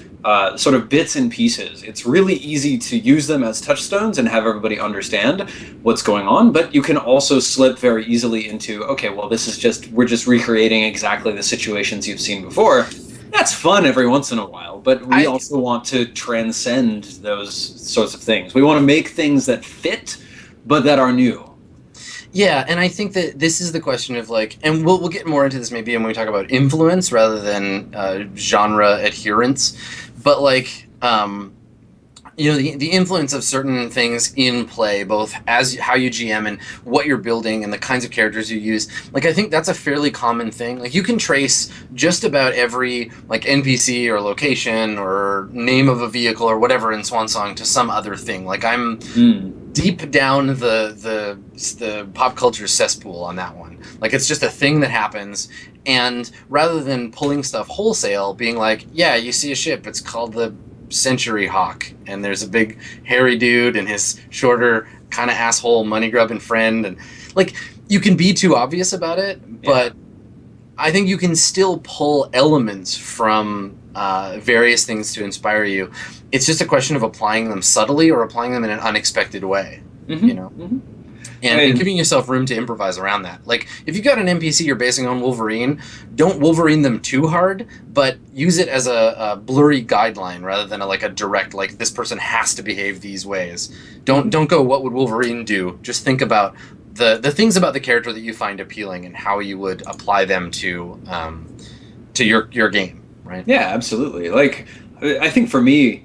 Sort of bits and pieces. It's really easy to use them as touchstones and have everybody understand what's going on, but you can also slip very easily into, okay, well, we're just recreating exactly the situations you've seen before. That's fun every once in a while, but we also want to transcend those sorts of things. We want to make things that fit, but that are new. Yeah, and I think that this is the question of like, and we'll get more into this maybe when we talk about influence rather than genre adherence, but like the influence of certain things in play, both as how you GM and what you're building and the kinds of characters you use. Like I think that's a fairly common thing. Like you can trace just about every like NPC or location or name of a vehicle or whatever in Swansong to some other thing. Like I'm deep down the pop culture cesspool on that one. Like it's just a thing that happens, and rather than pulling stuff wholesale, being like, yeah, you see a ship, it's called the Century Hawk, and there's a big hairy dude and his shorter kind of asshole money grubbing friend, and like you can be too obvious about it, but I think you can still pull elements from various things to inspire you. It's just a question of applying them subtly or applying them in an unexpected way, and giving yourself room to improvise around that. Like if you got an NPC you're basing on Wolverine, don't Wolverine them too hard, but use it as a blurry guideline rather than a direct, like this person has to behave these ways. Don't go what would Wolverine do. Just think about the things about the character that you find appealing and how you would apply them to your game, right? Yeah, absolutely. Like I think for me,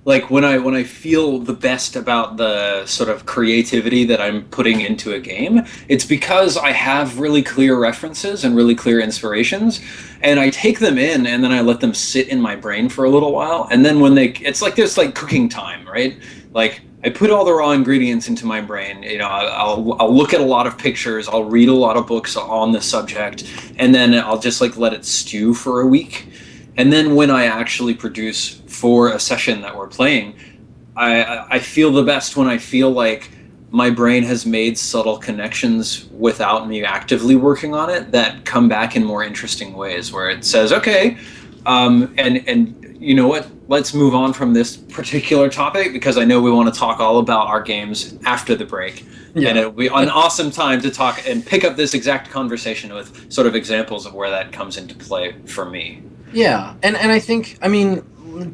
like when I feel the best about the sort of creativity that I'm putting into a game, it's because I have really clear references and really clear inspirations, and I take them in, and then I let them sit in my brain for a little while, and then it's like there's like cooking time, right? Like I put all the raw ingredients into my brain. You know, I'll look at a lot of pictures, I'll read a lot of books on the subject, and then I'll just like let it stew for a week, and then when I actually produce for a session that we're playing, I feel the best when I feel like my brain has made subtle connections without me actively working on it that come back in more interesting ways, where it says, okay, and you know what, let's move on from this particular topic because I know we want to talk all about our games after the break. Yeah. And it'll be an awesome time to talk and pick up this exact conversation with sort of examples of where that comes into play for me. Yeah, and I think, I mean,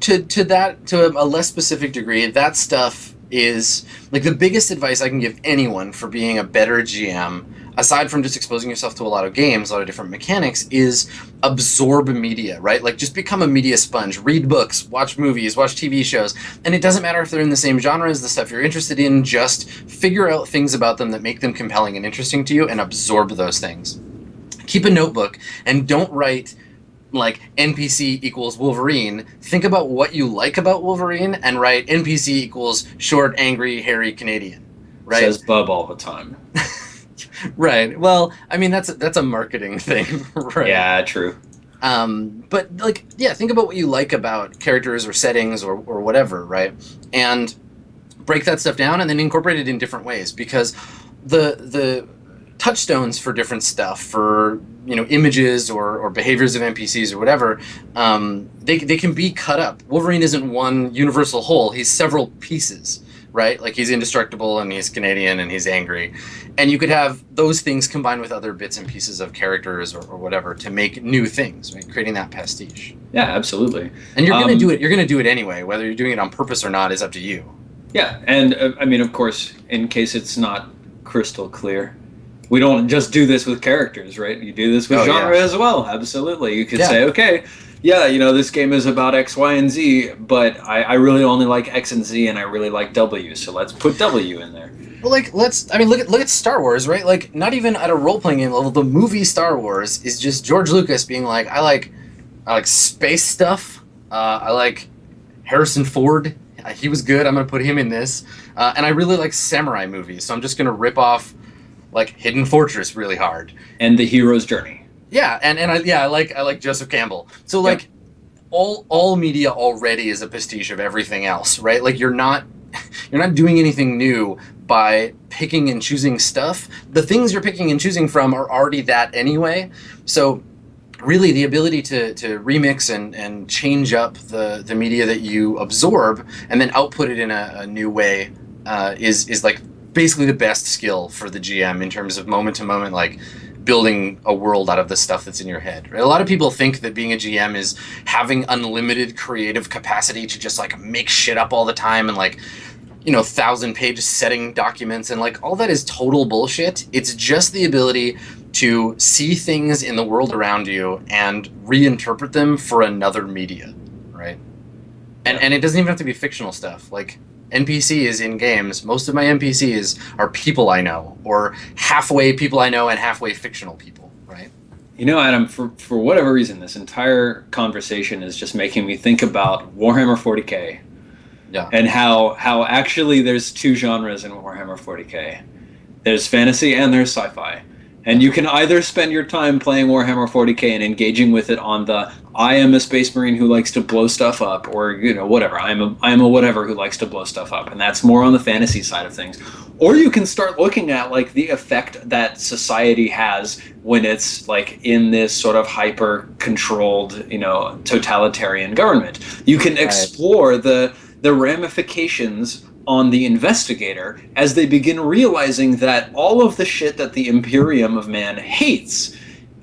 to a less specific degree, that stuff is like the biggest advice I can give anyone for being a better GM, aside from just exposing yourself to a lot of games, a lot of different mechanics, is absorb media, right? Like just become a media sponge, read books, watch movies, watch TV shows, and it doesn't matter if they're in the same genre as the stuff you're interested in, just figure out things about them that make them compelling and interesting to you and absorb those things. Keep a notebook and don't write like NPC equals Wolverine. Think about what you like about Wolverine and write NPC equals short, angry, hairy Canadian. Right? Says Bub all the time. Right. Well, I mean that's a marketing thing, right? Yeah, true. But like, yeah, think about what you like about characters or settings or whatever, right? And break that stuff down and then incorporate it in different ways, because the touchstones for different stuff, for images or behaviors of NPCs or whatever, they can be cut up. Wolverine isn't one universal whole. He's several pieces, right? Like he's indestructible and he's Canadian and he's angry. And you could have those things combined with other bits and pieces of characters or whatever to make new things, right? Creating that pastiche. Yeah, absolutely. And you're going to do it. You're going to do it anyway. Whether you're doing it on purpose or not is up to you. Yeah. And I mean, of course, in case it's not crystal clear, we don't just do this with characters, right? You do this with genre as well. Absolutely. You could say, okay, yeah, this game is about X, Y, and Z, but I really only like X and Z, and I really like W, so let's put W in there. Well, like, look at Star Wars, right? Like, not even at a role-playing game level, the movie Star Wars is just George Lucas being like, I like space stuff, I like Harrison Ford, he was good, I'm going to put him in this, and I really like samurai movies, so I'm just going to rip off like Hidden Fortress really hard, and The Hero's Journey. Yeah, and I like Joseph Campbell. So like all media already is a pastiche of everything else, right? Like you're not doing anything new by picking and choosing stuff. The things you're picking and choosing from are already that anyway. So really the ability to remix and change up the media that you absorb and then output it in a new way is like basically the best skill for the GM in terms of moment to moment, like building a world out of the stuff that's in your head. Right? A lot of people think that being a GM is having unlimited creative capacity to just like make shit up all the time and like 1,000-page setting documents, and like all that is total bullshit. It's just the ability to see things in the world around you and reinterpret them for another media, right? And it doesn't even have to be fictional stuff. Like NPCs in games, most of my NPCs are people I know, or halfway people I know and halfway fictional people, right? Adam, for whatever reason, this entire conversation is just making me think about Warhammer 40K. Yeah. And how actually there's two genres in Warhammer 40K. There's fantasy and there's sci-fi. And you can either spend your time playing Warhammer 40K and engaging with it on the I am a space marine who likes to blow stuff up, or whatever. I'm a whatever who likes to blow stuff up, and that's more on the fantasy side of things. Or you can start looking at like the effect that society has when it's like in this sort of hyper controlled, totalitarian government. You can explore the ramifications on the investigator as they begin realizing that all of the shit that the Imperium of Man hates,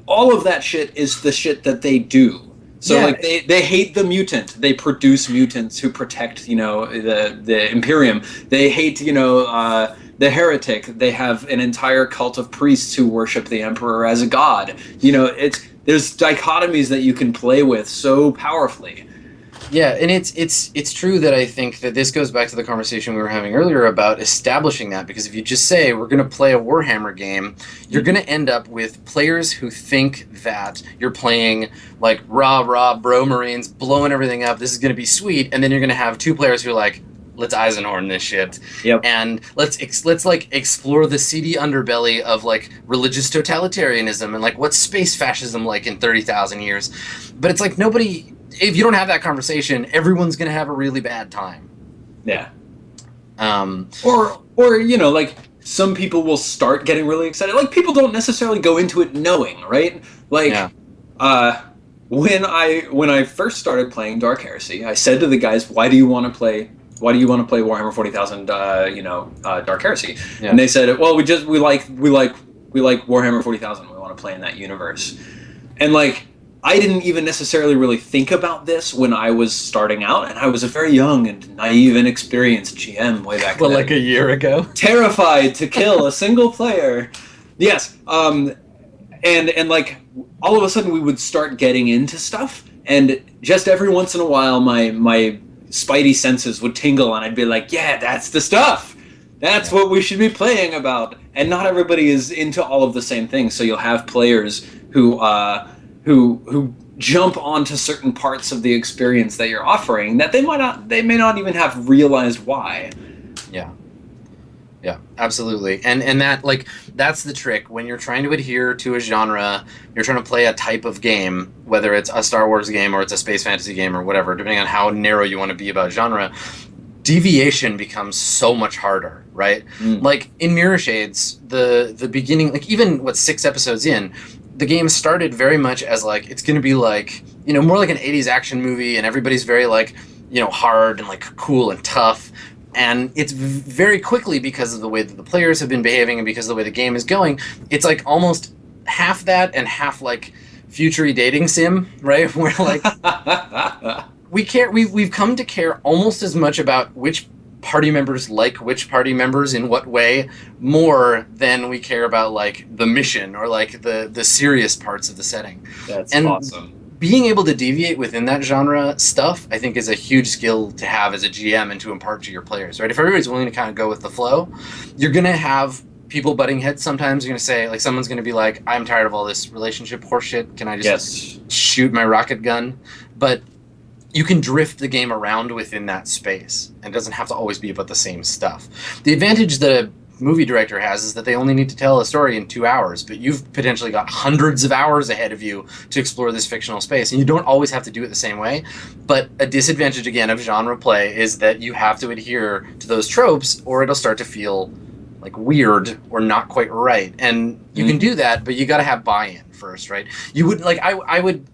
all of that shit is the shit that they do. So like they hate the mutant. They produce mutants who protect, the Imperium. They hate, the heretic. They have an entire cult of priests who worship the Emperor as a god. There's dichotomies that you can play with so powerfully. Yeah, and it's true that I think that this goes back to the conversation we were having earlier about establishing that, because if you just say we're going to play a Warhammer game, you're going to end up with players who think that you're playing like rah bro Marines blowing everything up. This is going to be sweet, and then you're going to have two players who are like, let's Eisenhorn this shit, Yep. and let's like explore the seedy underbelly of like religious totalitarianism and like what's space fascism like in 30,000 years. But it's like nobody. If you don't have that conversation, everyone's going to have a really bad time. Yeah. Um, Or like some people will start getting really excited. Like people don't necessarily go into it knowing, right? Like when I first started playing Dark Heresy, I said to the guys, "Why do you want to play Warhammer 40,000 Dark Heresy?" Yeah. And they said, "Well, we like Warhammer 40,000. We want to play in that universe." And like I didn't even necessarily really think about this when I was starting out, and I was a very young and naive and inexperienced GM way back then. like a year ago. Terrified to kill a single player. Yes. And like all of a sudden we would start getting into stuff, and just every once in a while my spidey senses would tingle, and I'd be like, yeah, that's the stuff. That's what we should be playing about. And not everybody is into all of the same things, so you'll have players who jump onto certain parts of the experience that you're offering that they may not even have realized why. Yeah, absolutely. And that like that's the trick when you're trying to adhere to a genre, you're trying to play a type of game, whether it's a Star Wars game or it's a space fantasy game or whatever, depending on how narrow you want to be about genre. Deviation becomes so much harder, right? Like in Mirror Shades, the beginning, like even 6 episodes in, the game started very much as like it's going to be like, more like an 80s action movie, and everybody's very like, hard and like cool and tough. And it's very quickly, because of the way that the players have been behaving and because of the way the game is going, it's like almost half that and half like future-y dating sim, right? Where like we've come to care almost as much about which party members like which party members in what way more than we care about like the mission or like the serious parts of the setting. That's awesome. Being able to deviate within that genre stuff, I think, is a huge skill to have as a GM and to impart to your players, right? If everybody's willing to kind of go with the flow, you're going to have people butting heads sometimes. You're going to say, like, someone's going to be like, I'm tired of all this relationship horseshit. Can I just shoot my rocket gun? But you can drift the game around within that space, and it doesn't have to always be about the same stuff. The advantage that a movie director has is that they only need to tell a story in 2 hours, but you've potentially got hundreds of hours ahead of you to explore this fictional space, and you don't always have to do it the same way. But a disadvantage, again, of genre play is that you have to adhere to those tropes, or it'll start to feel like weird or not quite right. And you can do that, but you got to have buy-in first, right? You would like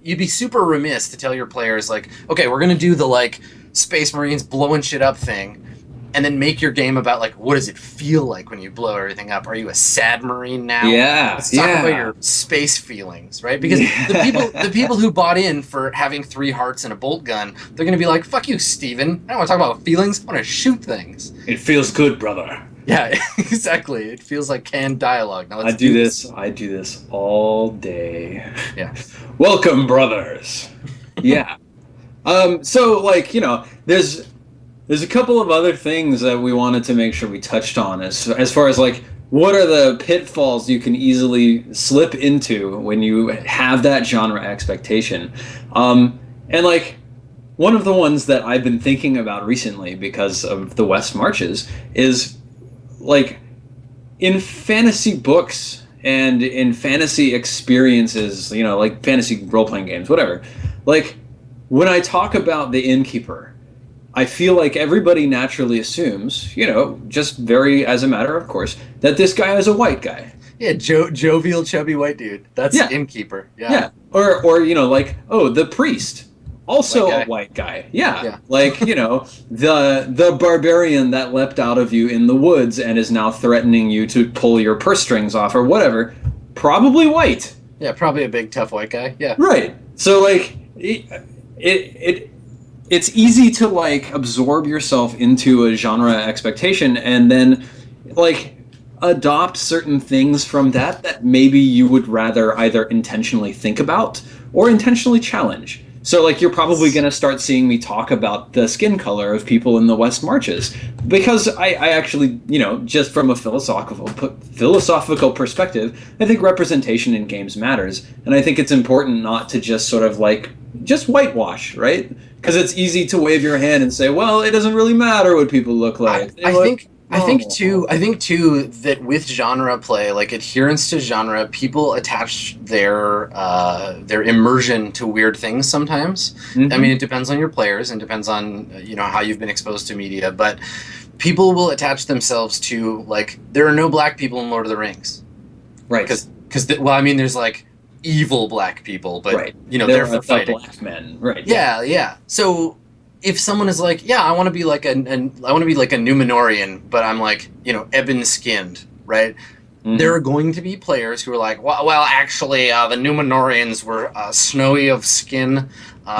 you'd be super remiss to tell your players like, okay, we're gonna do the like Space Marines blowing shit up thing, and then make your game about like, what does it feel like when you blow everything up? Are you a sad Marine now? Yeah. Let's talk about your space feelings, right? Because the people who bought in for having 3 hearts and a bolt gun, they're gonna be like, fuck you, Steven. I don't want to talk about feelings. I want to shoot things. It feels good, brother. Yeah, exactly. It feels like canned dialogue. Now I do this all day. Yeah. Welcome, brothers. Yeah. So like, there's a couple of other things that we wanted to make sure we touched on as far as like what are the pitfalls you can easily slip into when you have that genre expectation. And like one of the ones that I've been thinking about recently because of the West Marches is like in fantasy books and in fantasy experiences, like fantasy role-playing games, whatever. Like when I talk about the innkeeper, I feel like everybody naturally assumes, just very as a matter of course, that this guy is a white guy. Yeah, jovial, chubby white dude. That's the innkeeper. Yeah. Or like, oh, the priest. Also a white guy. Yeah. Like, the barbarian that leapt out of you in the woods and is now threatening you to pull your purse strings off or whatever. Probably white. Yeah, probably a big, tough white guy. Yeah. Right. So, like, it's easy to, like, absorb yourself into a genre expectation and then, like, adopt certain things from that maybe you would rather either intentionally think about or intentionally challenge. So, like, you're probably going to start seeing me talk about the skin color of people in the West Marches because I actually, just from a philosophical perspective, I think representation in games matters, and I think it's important not to just sort of like just whitewash, right? Because it's easy to wave your hand and say, well, it doesn't really matter what people look like. They I look think normal. I think too that with genre play, like adherence to genre, people attach their immersion to weird things sometimes. I mean, Hmm. it depends on your players and depends on how you've been exposed to media, but people will attach themselves to like there are no black people in Lord of the Rings Right, well, I mean, there's like evil black people, but right. they're There are for the fighting. black men. Right, yeah. Yeah, yeah. So if someone is like, yeah, I want to be like I want to be like a Numenorian, but I'm like, ebon skinned, right? There Hmm. are going to be players who are like, well actually, the Numenorians were snowy of skin,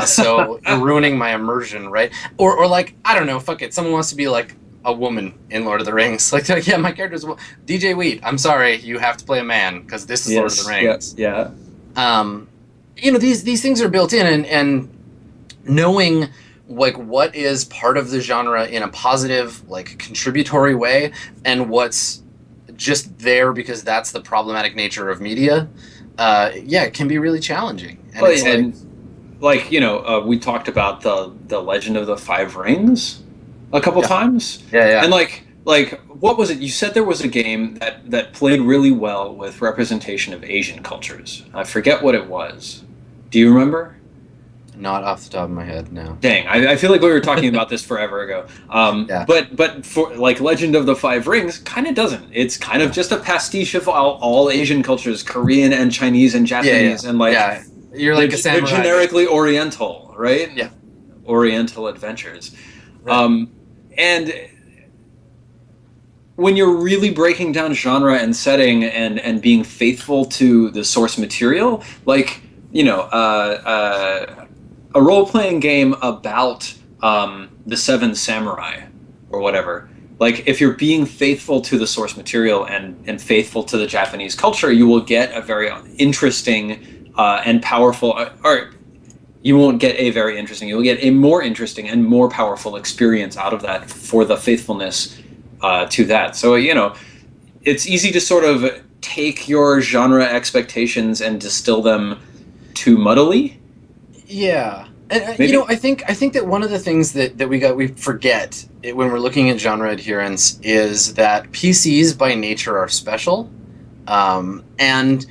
so you're ruining my immersion, right? Or like, I don't know, fuck it. Someone wants to be like a woman in Lord of the Rings. Like, yeah, my character's DJ Wheat. I'm sorry, you have to play a man because this is Lord of the Yes, yeah, Rings. yeah. Um, these things are built in, and knowing like what is part of the genre in a positive like contributory way and what's just there because that's the problematic nature of media, yeah, it can be really challenging, and Well, it's like, and like we talked about the Legend of the Five Rings a couple yeah, times, yeah, yeah. and like what was it? You said there was a game that played really well with representation of Asian cultures. I forget what it was. Do you remember? Not off the top of my head, no. Dang, I feel like we were talking about this forever ago. Yeah, But for like Legend of the Five Rings, kind of doesn't. It's kind of just a pastiche of all Asian cultures, Korean and Chinese and yeah, yeah, Japanese, and like yeah. You're like a they're samurai, but generically Oriental, yeah, right? Oriental adventures. right. Um, and when you're really breaking down genre and setting and being faithful to the source material, like a role playing game about the Seven Samurai or whatever. Like if you're being faithful to the source material and faithful to the Japanese culture, you will get a very interesting and powerful, or you won't get a very interesting. You'll get a more interesting and more powerful experience out of that for the faithfulness to that. So it's easy to sort of take your genre expectations and distill them too muddily. Yeah, and Maybe. I think that one of the things that we forget when we're looking at genre adherence is that PCs by nature are special, and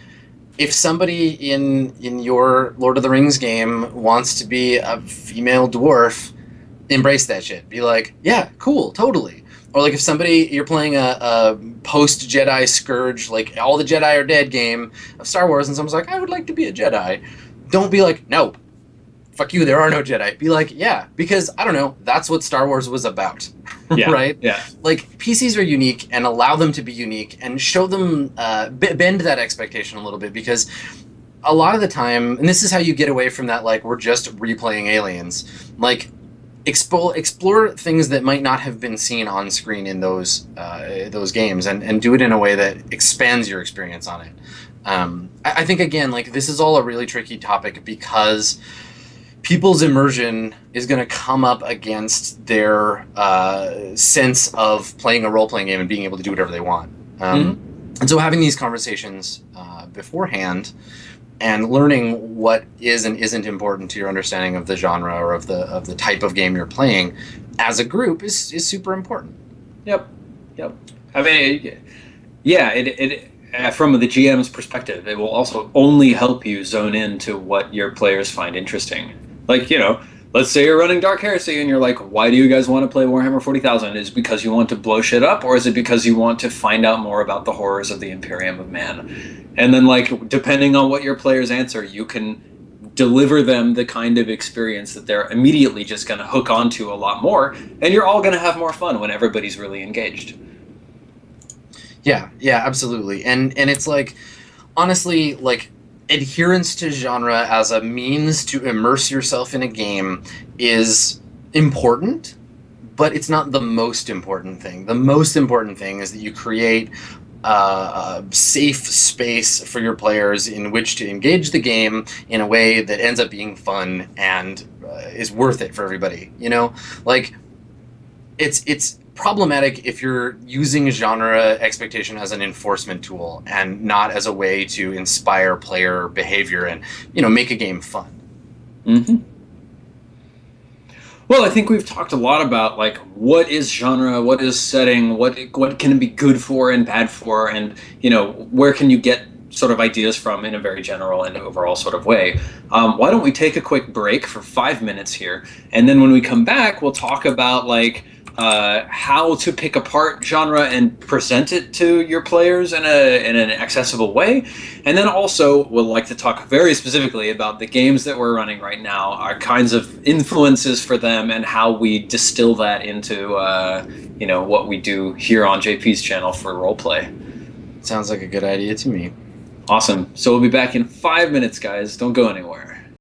if somebody in your Lord of the Rings game wants to be a female dwarf, embrace that shit. Be like, yeah, cool, totally. Or like if somebody you're playing a post Jedi Scourge, like all the Jedi are dead game of Star Wars, and someone's like, I would like to be a Jedi. Don't be like, no, fuck you, there are no Jedi. Be like, yeah, because I don't know, that's what Star Wars was about, Yeah. right? Yeah. Like PCs are unique, and allow them to be unique, and show them bend that expectation a little bit, because a lot of the time, and this is how you get away from that, like we're just replaying Aliens, like explore things that might not have been seen on screen in those games, and do it in a way that expands your experience on it. I think again, like this is all a really tricky topic because people's immersion is going to come up against their sense of playing a role-playing game and being able to do whatever they want. And so having these conversations beforehand and learning what is and isn't important to your understanding of the genre or of the type of game you're playing as a group is super important. Yep. Yep. I mean, yeah. It from the GM's perspective, it will also only help you zone into what your players find interesting. Like let's say you're running Dark Heresy and you're like, why do you guys want to play Warhammer 40,000? Is it because you want to blow shit up, or is it because you want to find out more about the horrors of the Imperium of Man? And then, like, depending on what your players answer, you can deliver them the kind of experience that they're immediately just going to hook onto a lot more, and you're all going to have more fun when everybody's really engaged. Yeah, yeah, absolutely. And it's like, honestly, like adherence to genre as a means to immerse yourself in a game is important, but it's not the most important thing. The most important thing is that you create safe space for your players in which to engage the game in a way that ends up being fun and is worth it for everybody. You know, like it's problematic if you're using genre expectation as an enforcement tool and not as a way to inspire player behavior and, you know, make a game fun. Mm-hmm. Well, I think we've talked a lot about like what is genre, what is setting, what can it be good for and bad for, and you know where can you get sort of ideas from in a very general and overall sort of way. Why don't we take a quick break for 5 minutes here, and then when we come back, we'll talk about like how to pick apart genre and present it to your players in an accessible way, and then also we'll like to talk very specifically about the games that we're running right now, our kinds of influences for them, and how we distill that into you know what we do here on JP's channel for roleplay. Sounds like a good idea to me. Awesome. So we'll be back in 5 minutes, guys. Don't go anywhere.